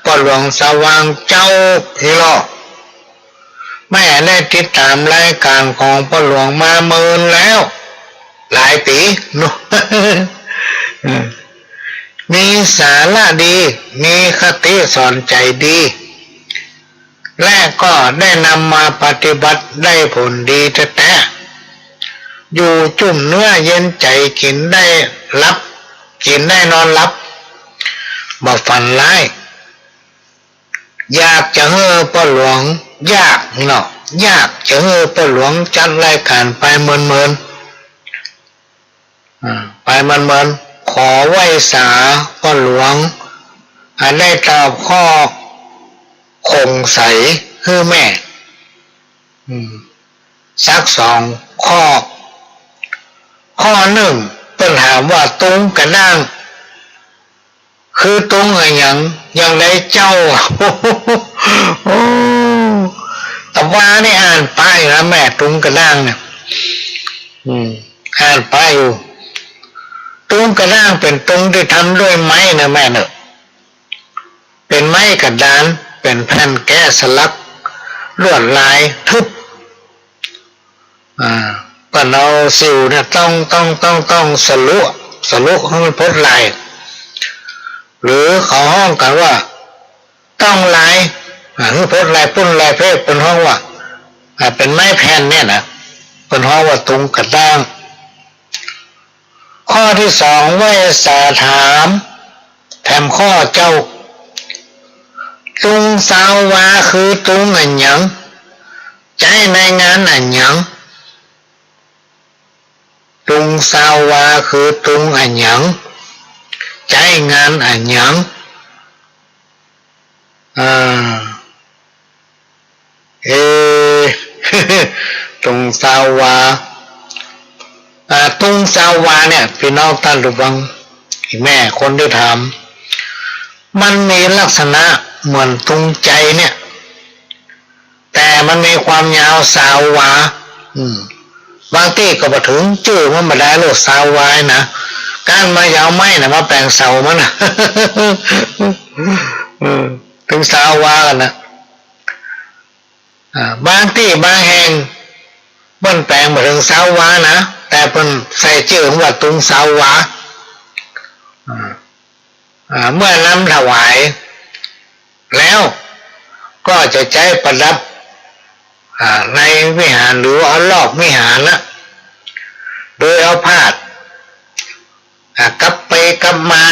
ปหลวงสว่างเจ้าพี่น้องแม่ได้ติดตามรายการของพ่อหลวงมาเมินแล้วหลายปีเนาะ มีสาระดีมีคติสอนใจดีและก็ได้นำมาปฏิบัติได้ผลดีแต่อยู่จุ่มเนื้อเย็นใจกินได้รับกินได้นอนรับบ่ฝันร้ายอยากจะเฮ้อพ่อหลวงยากเนาะยากจะเฮ้อพ่อหลวงจัดรายการไปเมินไปเมินขอไหว้สาพ่อหลวงได้ตอบข้อคงใสคือแม่สัก2 ข้อหนึ่งเป็นถามว่าตรงกระด้างคือตรงอะไรอย่างไรเจ้า แต่ว่านี่อ่านป้ายนะแม่ตรงกระด้างเนี่ยอ่านป้ายอยู่ตรงกระด้างเป็นตรงที่ทำด้วยไม้นะแม่เนอะเป็นไม้กระดานเป็นแผ่นแกะสลักลวดลายทึบก็เราสิวเนี่ยต้องสลุให้มันพ้นลายหรือเขาห้องกันว่าต้องลายให้พ้นลายปุ้นลายเพศเป็นห้องว่าเป็นไม้แผ่นเนี่ยนะเป็นห้องว่าตรงกระด้างข้อที่2ว่าสาถามแถมข้อเจ้าตุงสาววาคือตุงอันหยังใจในงานอันหยังตุงสาววาคือตุงอันหยังใจงานอันหยังตุงสาววาตุงสาววาเนี่ยพี่น้องท่านรู้บ้างแม่คนที่ถามมันมีลักษณะเหมือนตุงใจเนี่ยแต่มันมีความยาวสาววาบางที่ก็มาถึงชื่อมันมาได้หรือสาววายนะการมายาวไม้นะมาแปลงเสามันนะถึงสาววากันนะบางที่บางแห่งมันแปลงมาถึงสาววานะแต่เป็นใส่ชื่อว่าตุงสาววาเมื่อนำถวายแล้วก็จะใช้ประดับในวิหารหรือรอบวิหารนะ โดยเอาพาดกลับไปกลับมา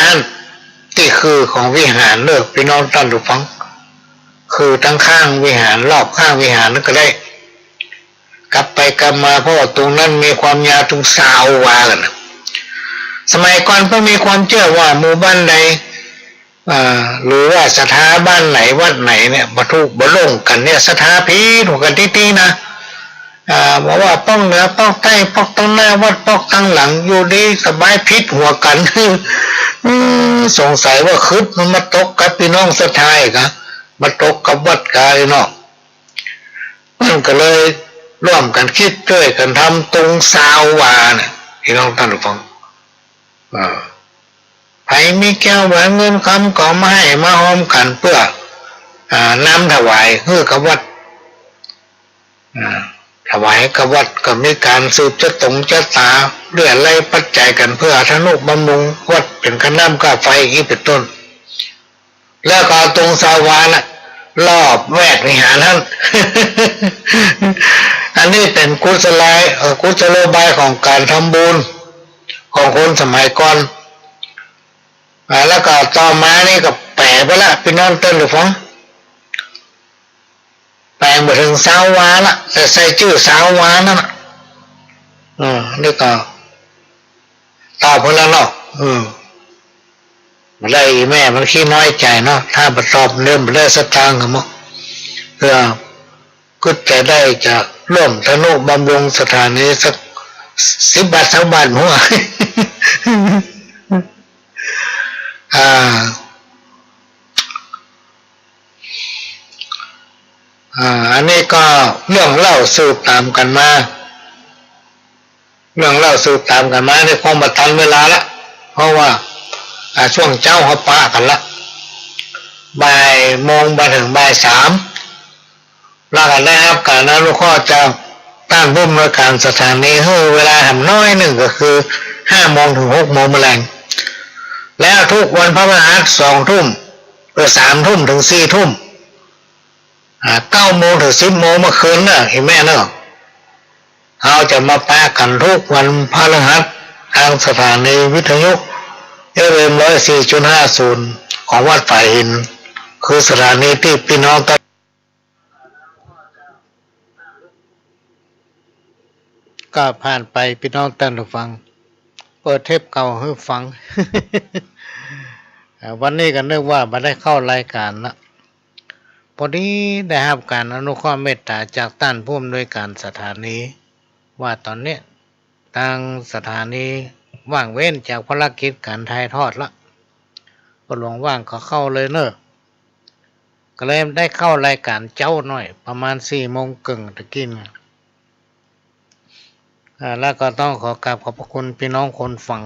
ที่คือของวิหารเลิกพี่น้องท่านผู้ฟังคือทั้งข้างวิหารรอบข้างวิหารนั่นก็ได้กลับไปกลับมาเพราะว่าตรงนั้นมีความยาวถึง20 วากันนะสมัยก่อนก็มีความเชื่อว่าหมู่บ้านใดหรือว่าสถาบ้านไหนวัดไหนเนี่ยบรรทุกบรรลงกันเนี่ยสถาพีถูกกันที่นะบอกว่าป้องเหนือป้องใต้ป้องตั้งหน้าวัดป้องตั้งหลังอยู่ดีสบายพิษหัวกันสงสัยว่าคืดมันมาตกกับพี่น้องสถายกันมาตกกับวัดกายเนาะมันก็เลยร่วมกันคิดช่วยกันทำตรง20 วาเนี่ยพี่น้องท่านผู้ฟังใครมีแก้วแหวนเงินคำก็มาให้มาหอมกันเพื่อนำถวายเพื่อกับวัดถวายกับวัดก็มีการสืบชะตาเรื่อยไล่ปัจจัยกันเพื่อทนุบำรุงวัดเป็นขน้ำก้าไฟอีกเป็นต้นแล้วก็ตรง20 วาน่ะรอบแวกวิหารนั้น อันนี้เป็นกุศโลบายของการทำบุญของคนสมัยก่อนแล้วก็ต่อมานี่ก็แปลไปละพี่น้องต้นหรือฟังแปลงไปถึง20 วาละแต่ใส่ชื่อ20 วานั่นน่ะนี่ก็ตอบไปแล้วเนาะมาได้แม่มันขี้น้อยใจเนาะถ้าประตอบเริ่มไปได้สตางค์กันมั้งเพื่อก็จะได้จะร่วมทนุบำรุงสถานีสัก10 บาท20 บาทหัวอันนี้ก็เรื่องเล่าสืบตามกันมาในคงบัดทันเวลาละเพราะว่าช่วงเจ้าเขาปะกันละบ่ายโมงไปถึงบ่าย 3แล้วกันได้ครับการอนุเคราะห์จากต้านผู้อำนวยการสถานีให้เวลาทำน้อยหนึ่งก็คือ5 โมงถึง 6 โมงแมลงแล้วทุกวันพฤหัส2 ทุ่มหรือ3 ทุ่มถึง4 ทุ่ม9 โมงถึง10 โมงเมื่อคืนน่ะเห็นไหมเนาะเราจะมาปะกันทุกวันพฤหัสทางสถานีวิทยุFM 104.50ของวัดฝ่ายหินคือสถานีที่พี่น้องก็ผ่านไปพี่น้องท่านผู้ฟังเปิดเทปเก่าให้ฟัง วันนี้ก็นึกว่ามาได้เข้ารายการละพอดีได้รับการอนุเคราะห์เมตตาจากท่านผู้อำนวยการสถานีว่าตอนนี้ทางสถานีว่างเว้นจากภารกิจการถ่ายทอดละก็หลวงว่างก็เข้าเลยเนอะก็เลยได้เข้ารายการเจ้าหน่อยประมาณ4 โมงครึ่งตะกี้นะแล้วก็ต้องขอกราบขอบพระคุณพี่น้องคนฟัง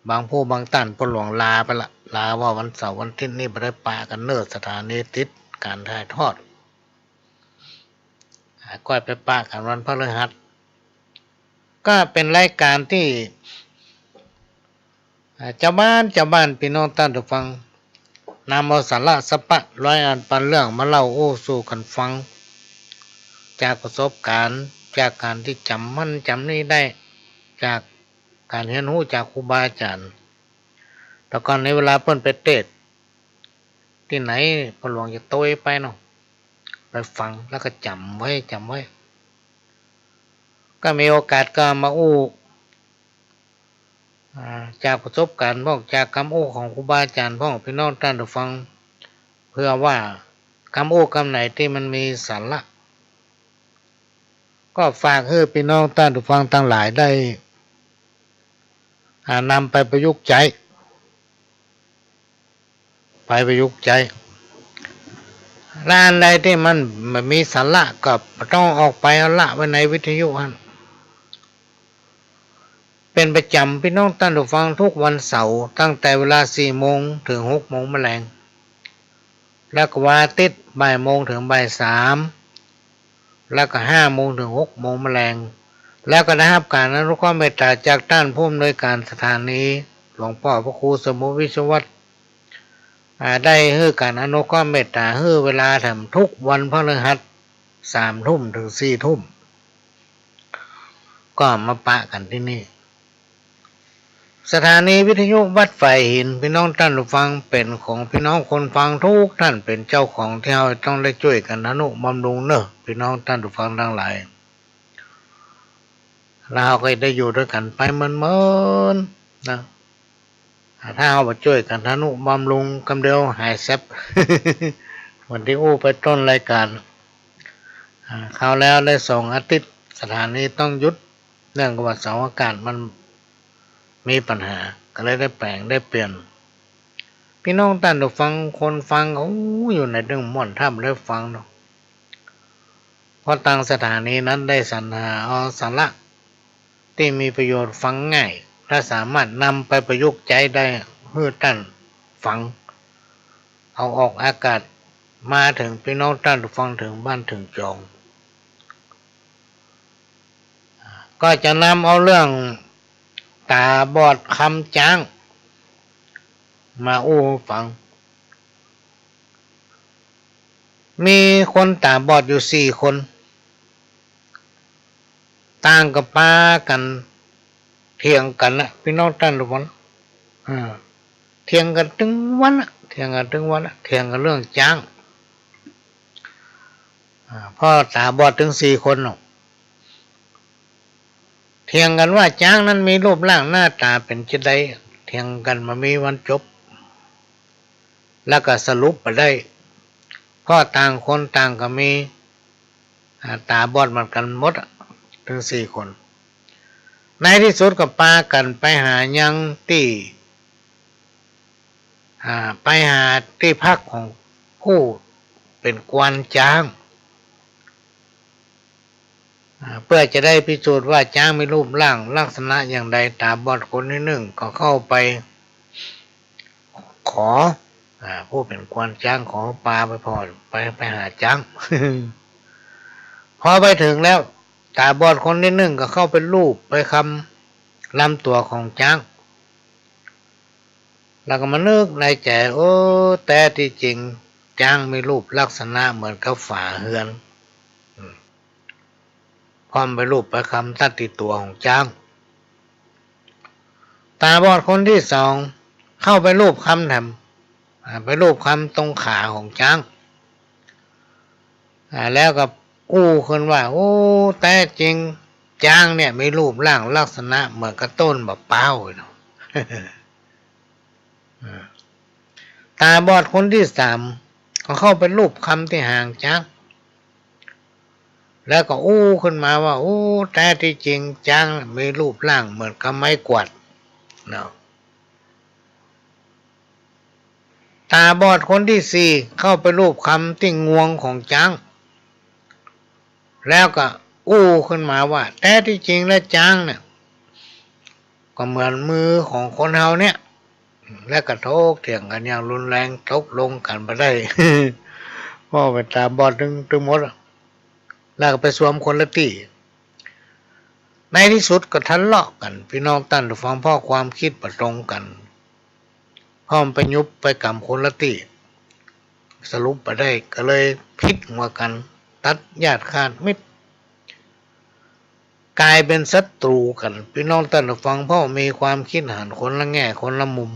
บางผู้บางท่านก็หลวงลาไปละลาว่าวันเสาร์วันอาทิตย์นี้ไปได้ปากันเนอะสถานีติดการถ่ายทอดก้อยไปปากันวันพฤหัสก็เป็นรายการที่เจ้าบ้านพี่น้องท่านผู้ฟังนำเอาสาระสปะร้อยอันปันเรื่องมาเล่าโอ้สู่กันฟังจากประสบการณ์จากการที่จำมันจำนี่ได้จากการเรียนรู้จากครูบาอาจารย์แต่ก่อนในเวลาเพิ่นไปเทศที่ไหนพระหลวงจะโต้ไปเนาะไปฟังแล้วก็จำไว้ก็มีโอกาสก็มาอู้จากประสบการณ์พวกจากคำอู้ของครูบาอาจารย์พวกพี่น้องท่านผู้ฟังเพื่อว่าคำอู้คำไหนที่มันมีสาระก็ฝากให้พี่น้องท่านผู้ฟังทั้งหลายได้นำไปประยุกต์ใช้ร้านใดที่มันมีสาระก็ต้องออกไปเอาละไว้ในวิทยุฮะเป็นประจำพี่น้องท่านผู้ฟังทุกวันเสาร์ตั้งแต่เวลา4 โมงถึง 6 โมงแมลงแล้วก็วันอาทิตย์บ่าย โมงถึงบ่าย 3แล้วก็5 โมงถึง 6 โมงแมลงแล้วก็ได้รับการอนุเคราะห์เมตตาจากท่านผู้อำนวยการสถานีหลวงพ่อพระครูสมุวิชวัตรได้ให้การอนุเคราะห์เมตตาให้เวลาทำทุกวันพฤหัส3 ทุ่มถึง4 ทุ่ม ก็มาปะกันที่นี่สถานีวิทยุวัดไฟหินพี่น้องท่านผู้ฟังเป็นของพี่น้องคนฟังทุกท่านเป็นเจ้าของที่เราต้องได้ช่วยกันอนุบำรุงเนอะพี่น้องท่านผู้ฟังทั้งหลายเราก็ได้อยู่ด้วยกันไปเหมือนๆนะถ้าเราไปช่วยกันอนุบำรุงกำเดียวหายแซ่บ วันที่ไปต้นรายการคราวแล้วได้2 อาทิตย์สถานีต้องหยุดเนื่องจากว่าเสาอากาศมันมีปัญหาก็เลยได้แปลงได้เปลี่ยนพี่น้องท่านผู้ฟังคนฟังอยู่ในเรื่องม่วนท่ามได้ฟังเนาะเพราะทางสถานีนั้นได้สรรหาเอาสาระที่มีประโยชน์ฟังง่ายและสามารถนำไปประยุกต์ใช้ได้เพื่อท่านฟังเอาออกอากาศมาถึงพี่น้องท่านผู้ฟังถึงบ้านถึงจองก็จะนำเอาเรื่องตาบอดคำจ้างมาฟังมีคนตาบอดอยู่4 คนต่างกับป้ากันเถียงกันนะพี่น้องท่านทุกคนเถียงกันถึงวันเถียงกันเรื่องจ้างพ่อตาบอดถึง4 คนเถียงกันว่าจ้างนั้นมีรูปร่างหน้าตาเป็นเช่นใดเถียงกันมามีวันจบแล้วก็สรุปไปได้พ่อต่างคนต่างก็มีตาบอดเหมือนกันหมดถึง4 คนในที่สุดก็พากันไปหายังที่ไปหาที่พักของผู้เป็นกวนจ้างเพื่อจะได้พิสูจน์ว่าจ้างมีรูปร่างลักษณะอย่างใดตาบอดคนที่1ก็เข้าไปขอผู้เป็นกวนจ้างขอปลาไปพอไปหาจ้าง พอไปถึงแล้วตาบอดคนที่1ก็เข้าไปลูบไปคำลำตัวของจ้างแล้วก็มานึกในใจแต่ที่จริงจ้างมีรูปลักษณะเหมือนกับฝาเฮือนพร้อมไปรูปไปคำตัดติดตัวของจ้างตาบอดคนที่2เข้าไปรูปคำแถมไปรูปคำตรงขาของจ้างแล้วก็คนว่าแต่จริงจ้างเนี่ยมีรูปร่างลักษณะเหมือนกับต้นมะพร้าวเนาะ ตาบอดคนที่3ก็เข้าไปรูปคำที่ห่างจ้างแล้วก็ขึ้นมาว่าแต่ที่จริงจ้างมีรูปร่างเหมือนกับไม้กวาดเนาะตาบอดคนที่4เข้าไปรูปคำที่งวงของจ้างแล้วก็ขึ้นมาว่าแต่ที่จริงแล้วจ้างเนี่ยก็เหมือนมือของคนเฮาเนี่ยและกระทบเถียงกันอย่างรุนแรงตกลงกันไปได้ พ่อเป็นตาบอดถึงหมดแล้วก็ไปสวมคนละตีในที่สุดก็ทะเลาะกันพี่น้องท่านผู้ฟังพ่อความคิดประตรงกันพ่อมไปยุบไปกำคนละตีสรุปไปได้ก็เลยพิษหัวกันตัดญาติขาดมิตรกลายเป็นศัตรูกันพี่น้องท่านผู้ฟังพ่อมีความคิดหันคนละแง่คนละมุม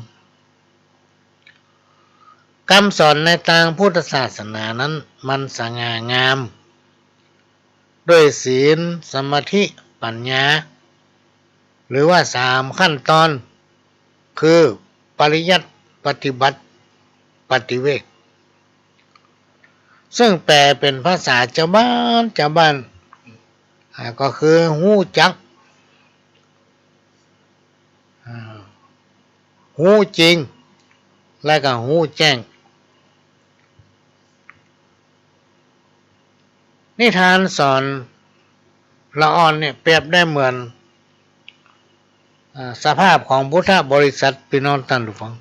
คำสอนในทางพุทธศาสนานั้นมันสง่างามด้วยศีลสมาธิปัญญาหรือว่า3 ขั้นตอนคือปริยัติปฏิบัติปฏิเวทซึ่งแปลเป็นภาษาชาวบ้านก็คือหูจักหูจริงและก็หูแจ้งนิทานสอนละอ่อนเนี่ยเปรียบได้เหมือนสภาพของพุทธบริษัทพี่น้องท่านผู้ฟัง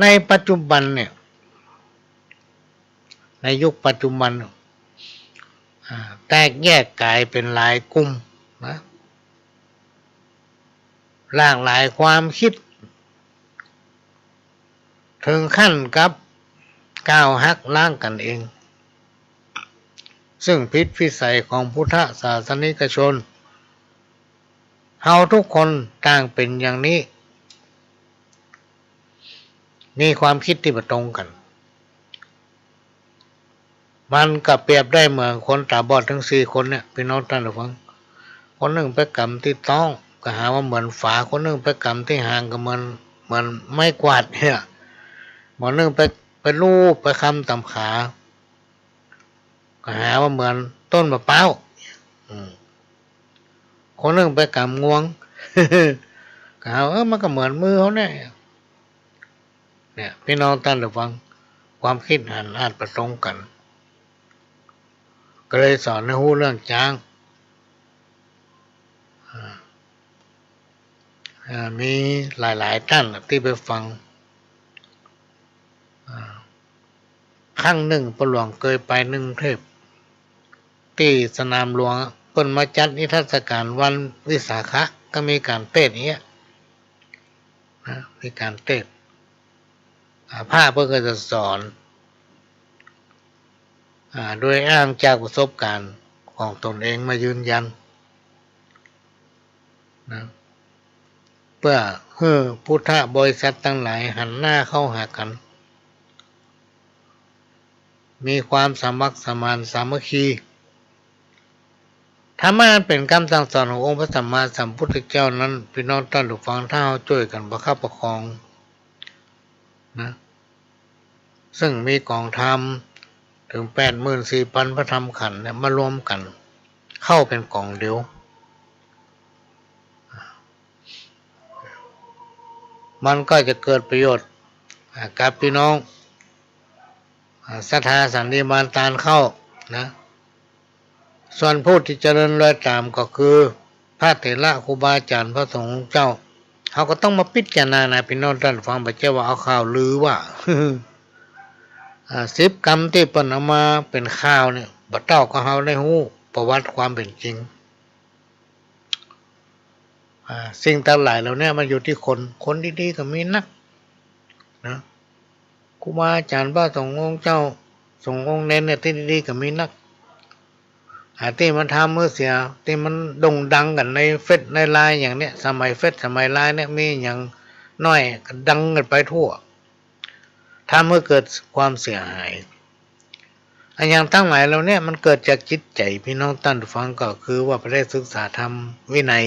ในปัจจุบันเนี่ยในยุคปัจจุบันแตกแยกกลายเป็นหลายกลุ่มนะหลากหลายความคิดถึงขั้นกับก้าวหักล้างกันเองซึ่งผิดวิสัยของพุทธศาสนิกชน เฮาทุกคนต่างเป็นอย่างนี้มีความคิดที่บ่ตรงกันมันก็เปรียบได้เหมือนคนตาบอดทั้ง4คนเนี่ยพี่น้องท่านผู้ฟังคนหนึ่งไปกำที่ต้องก็หาว่าเหมือนฝาคนหนึ่งไปกำที่หางก็เหมือนไม้กวาดเนี่ยหมอหนึ่งไปลูบไปคำตำขาก็หาว่าเหมือนต้นมะพร้าวคนหนึ่งไปกำงวง ก็หาว่ามันก็เหมือนมือเขาเนี่ยพี่น้องท่านผู้ฟังความคิดหันอาจประตรงกันก็เลยสอนให้รู้เรื่องจ้างมีหลายๆท่านที่ไปฟังครั้งหนึ่งประหลวงเคยไปนึ่งเทพที่สนามหลวงเปิ้นมาจัดนิทรรศการวันวิสาขะก็มีการเต้นอย่างเงี้ยมีการเต้นพระเพื่อจะสอนโดยอ้างจากประสบการณ์ของตนเองมายืนยันนะเพื่อให้พุทธบริษัททั้งหลายหันหน้าเข้าหากันมีความสามัคคีสมานสามัคคีถ้ามันเป็นคำสั่งสอนขององค์พระสัมมาสัมพุทธเจ้านั้นพี่น้องท่านผู้ฟังถ้าเราช่วยกันประคับประคองนะซึ่งมีกองธรรมถึง 84,000 พระธรรมขันธ์เนี่ยมารวมกันเข้าเป็นกองเดียวมันก็จะเกิดประโยชน์กับพี่น้องศรัทธาสันติบาลตานเข้านะส่วนผู้ที่เจริญรอยตามก็คือพระเถระครูบาอาจารย์พระสงฆ์เจ้าเขาก็ต้องมาพิจารณานะพี่น้องท่านฟังไปเจ้าว่าเอาข่าวลือว่า 10 กรรมที่เปิ้นเอามาเป็นข่าวเนี่ยบ่เต้าก็เฮาได้ฮู้ประวัติความเป็นจริงสิ่งทั้งหลายเหล่านี้มันอยู่ที่คนดีๆก็มีนักนะครูบาอาจารย์พระสงฆ์องค์เจ้าสงฆ์องค์เน้นเนี่ยที่ดีๆก็มีนักที่มันทำมือเสียที่มันโด่งดังกันในเฟซในไลน์อย่างเนี้ยสมัยเฟซสมัยไลน์เนี่ยมีอย่างน้อยก็ดังกันไปทั่วทำให้เกิดความเสียหายอย่างทั้งหลายเราเนี่ยมันเกิดจากจิตใจพี่น้องท่านฟังก็คือว่าไปได้ศึกษาธรรมวินัย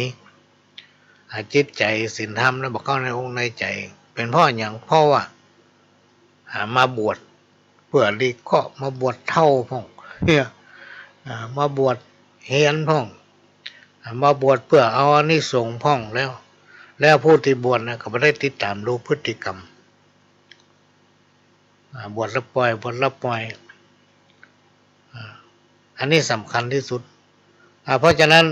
จิตใจศีลธรรมแล้วบอกเข้าในองค์ในใจเป็นเพราะอย่างเพราะว่ามาบวชเพื่อดีก็มาบวชเท่าพ่องเนี่ยมาบวชเฮียนพ่องมาบวชเพื่อเอาอานิสงส์พ่องแล้วผู้ที่บวชนะก็ไม่ได้ติดตามดูพฤติกรรมบวชแล้วปล่อยบวชแล้วปล่อยอันนี้สำคัญที่สุดเพราะฉะนั้น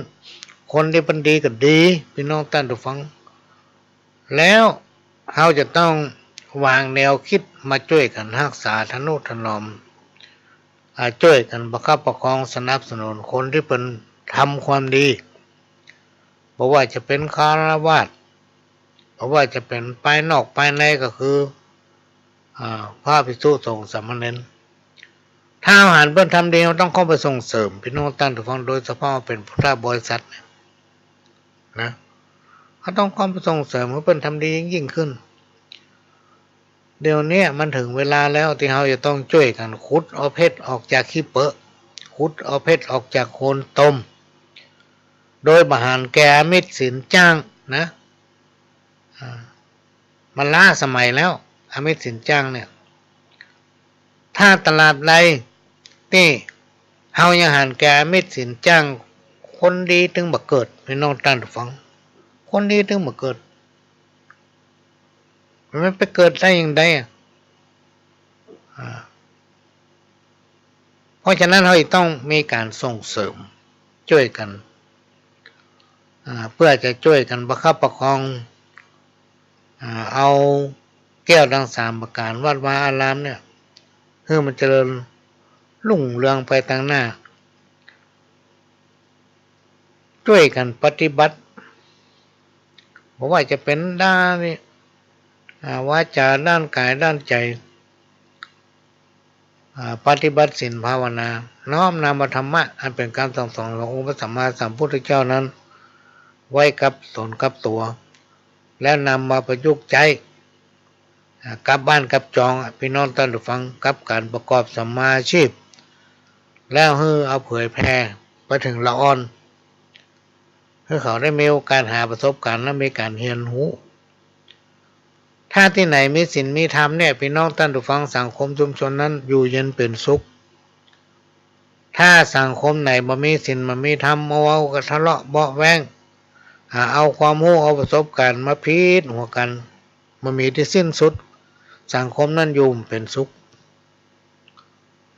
คนที่เป็นดีก็ดีพี่น้องท่านผู้ฟังแล้วเราจะต้องวางแนวคิดมาช่วยกันรักษาทนุถนอมช่วยกันประคับประคองสนับสนุนคนที่เป็นทำความดีบอกว่าจะเป็นฆราวาสบอกว่าจะเป็นภายนอกภายในก็คือพระภิกษุสงฆ์สามเณรถ้าอาหารเพื่อนทำดีเราต้องเข้าไปส่งเสริมพี่น้องท่านผู้ฟังโดยเฉพาะเป็นพุทธบริษัทนะเขาต้องเข้าไปส่งเสริมให้เพื่อนทำดียิ่งขึ้นเดี๋ยวนี้มันถึงเวลาแล้วที่เราจะต้องช่วยกันขุดเอาเพชรออกจากขี้เปอะขุดเอาเพชรออกจากโคนตมโดยบาหารแก่มิตรสินจ้างนะมันล้าสมัยแล้วอมิตรสินจ้างเนี่ยถ้าตลาดใดที่เฮายังหันแก่มิตรสินจ้างคนดีถึงบ่เกิดพี่น้องท่านผู้ฟังคนดีถึงบ่เกิดมันไปเกิดได้อย่างไรเพราะฉะนั้นเราต้องมีการส่งเสริมช่วยกันเพื่อจะช่วยกันประคับประคองเอาแก้วทั้ง3ประการวัดวาอารามเนี่ยคือมันเจริญรุ่งเรืองไปทางหน้าช่วยกันปฏิบัติบอกว่าจะเป็นด้านนี้วาจาด้านกายด้านใจปฏิบัติศีลภาวนาน้อมนำธรรมะอันเป็นการสั่งสอนขององค์พระสัมมาสัมพุทธเจ้านั้น ไว้กับตนกับตัวแล้วนำมาประยุกต์ใช้กับบ้านกับจองพี่น้องท่านผู้ฟังกับการประกอบสัมมาอาชีพแล้วเอาเผยแพร่ไปถึงละอ่อนให้เขาได้มีโอกาสหาประสบการณ์และมีการเรียนรู้ถ้าที่ไหนมีศีลมีธรรมเนี่ยพี่น้องท่านผู้ฟังสังคมชุมชนนั้นอยู่เย็นเป็นสุขถ้าสังคมไหนบ่มีศีลบ่มีธรรมเอาก็ทะเลาะเบาะแว้งเอาความรู้เอาประสบการณ์มาพิษหัวกันมันมีที่สิ้นสุดสังคมนั้นอยู่เป็นสุข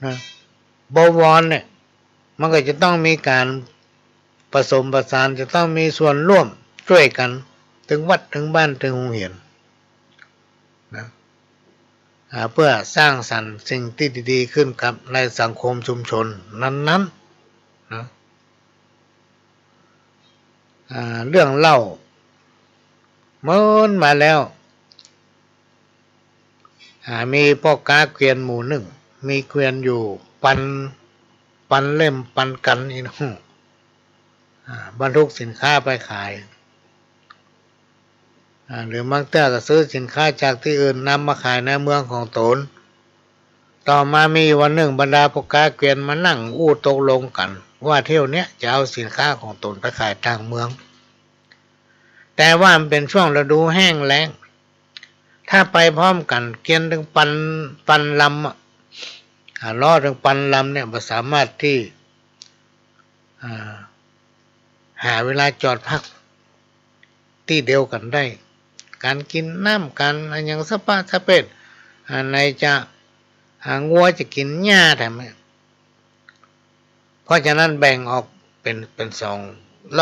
นะบวรเนี่ยมันก็จะต้องมีการผสมประสานจะต้องมีส่วนร่วมช่วยกันถึงวัดถึงบ้านถึงโรงเรียนนะเพื่อสร้างสรรค์สิ่งที่ดีๆขึ้นกับในสังคมชุมชนนั้นๆนะเรื่องเล่าเมื่อมาแล้วมีพ่อค้าเกวียนหมู่หนึ่งมีเกวียนอยู่ปันเล่มปันกันอีกนะบรรทุกสินค้าไปขายหรือบางเจ้าก็ซื้อสินค้าจากที่อื่นนำมาขายในเมืองของตนต่อมามีวันหนึ่งบรรดาพ่อค้าเกวียนมานั่งตกลงกันว่าเที่ยวนี้จะเอาสินค้าของตนไปขายต่างเมืองแต่ว่ามันเป็นช่วงฤดูแห้งแล้งถ้าไปพร้อมกันเกวียนถึงปันลำล้อถึงปันลำเนี่ยสามารถที่หาเวลาจอดพักที่เดียวกันได้การกินน้ำกันอย่างสปาสเปดในจะงัวจะกินหญ้าแต่ไม่เพราะฉะนั้นแบ่งออกเป็นสองร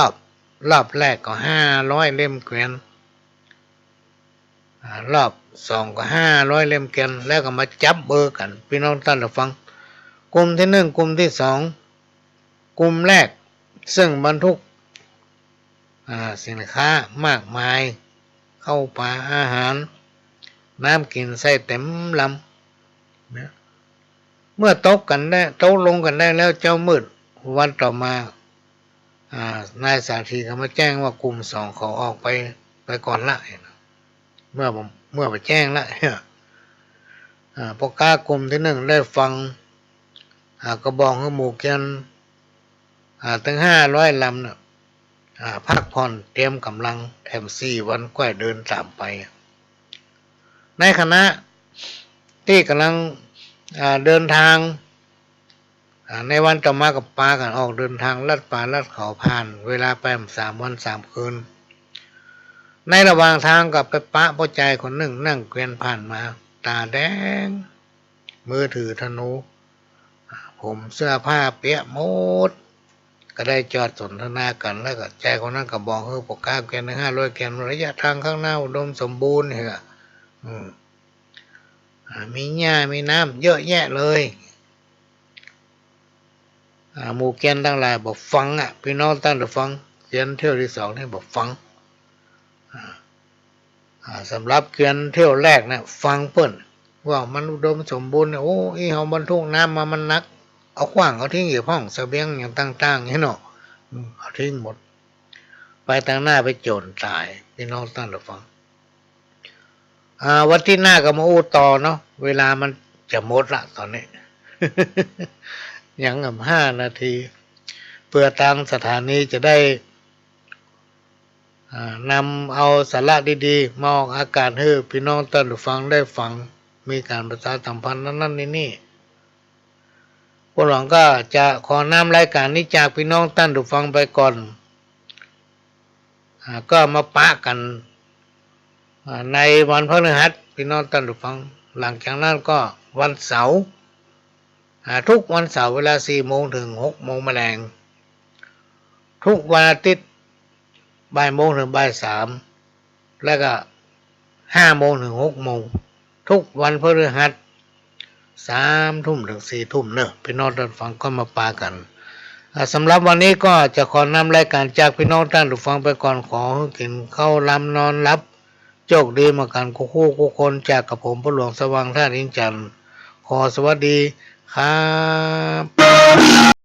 อบแรกก็500 เล่มเกวียนรอบ2ก็500 เล่มเกวียนแล้วก็มาจับเบอร์กันพี่น้องท่านผู้ฟังกลุ่มที่1กลุ่มที่2กลุ่มแรกซึ่งบรรทุกสินค้ามากมายเข้าป่าอาหารน้ำกินใส่เต็มลำนะเมื่อตกลงกันได้แล้วเจ้ามืดวันต่อมานายสาธีเขามาแจ้งว่ากลุ่ม2เขาออกไปก่อนละเมื่อไปแจ้งละพวกกลุ่มที่1ได้ฟังกระบอกหมู่เกียนถึง500 ลำนะพักผ่อนเตรียมกำลังแถม4 วันก็เดินตามไปในคณะที่กำลังเดินทางในวันต่อมากับปากันออกเดินทางลัดป่าลัดเขาผ่านเวลาไป3 วัน 3 คืนในระหว่างทางกับไปปะพ่อใจคนหนึ่งนั่งเกวียนผ่านมาตาแดงมือถือธนูผมเสื้อผ้าเปียกหมดก็ได้จอดสนทนากันแล้วก็ใจคนนั้นก็บอกปกก้าเกวียน500 เกวียนระยะทางข้างหน้าอุดมสมบูรณ์เหรอมีหญ้ามีน้ำเยอะแยะเลยหมู่เกวียนทั้งหลายบอกฟังพี่น้องตั้งแต่ฟังเกวียนเที่ยวที่2นี่บอกฟังสำหรับเกวียนเที่ยวแรกนะฟังเปิ้นว่ามันอุดมสมบูรณ์เนี่ยเฮาบรรทุกน้ำมามันนักเอาขว้างเอาทิ้งอยู่ห้องเสบียงอย่างต่างๆให้เนาะเอาทิ้งหมดไปทางหน้าไปโจรตายพี่น้องตั้งแต่ฟังวันที่หน้าก็มาต่อเนาะเวลามันจะหมดละตอนนี้ ยังกับ5 นาทีเพื่อทางสถานีจะได้นำเอาสาระดีๆมาออกอากาศให้พี่น้องท่านผู้ฟังได้ฟังมีการประชาสัมพันธ์นั่นนี่พวกเราก็จะขอนำรายการนี้จากพี่น้องท่านผู้ฟังไปก่อนก็มาปะกันในวันพฤหัสพี่น้องท่านผู้ฟังหลังจากนั้นก็วันเสาร์ทุกวันเสาร์เวลา4 โมงถึง6 โมงแมลงทุกวันอาทิตย์บ่ายโมงถึงบ่าย3แล้วก็5 โมงถึง6 โมงทุกวันพฤหัส3 ทุ่มถึง4 ทุ่มเนอะพี่น้องท่านฟังก็มาปากันสำหรับวันนี้ก็จะขอนำรายการจากพี่น้องท่านฟังไปก่อนขอให้กินข้าวลำนอนรับโชคดีมากันคู่คนจากกับผมพระหลวงสว่างท่าอินจันทร์ขอสวัสดีครับ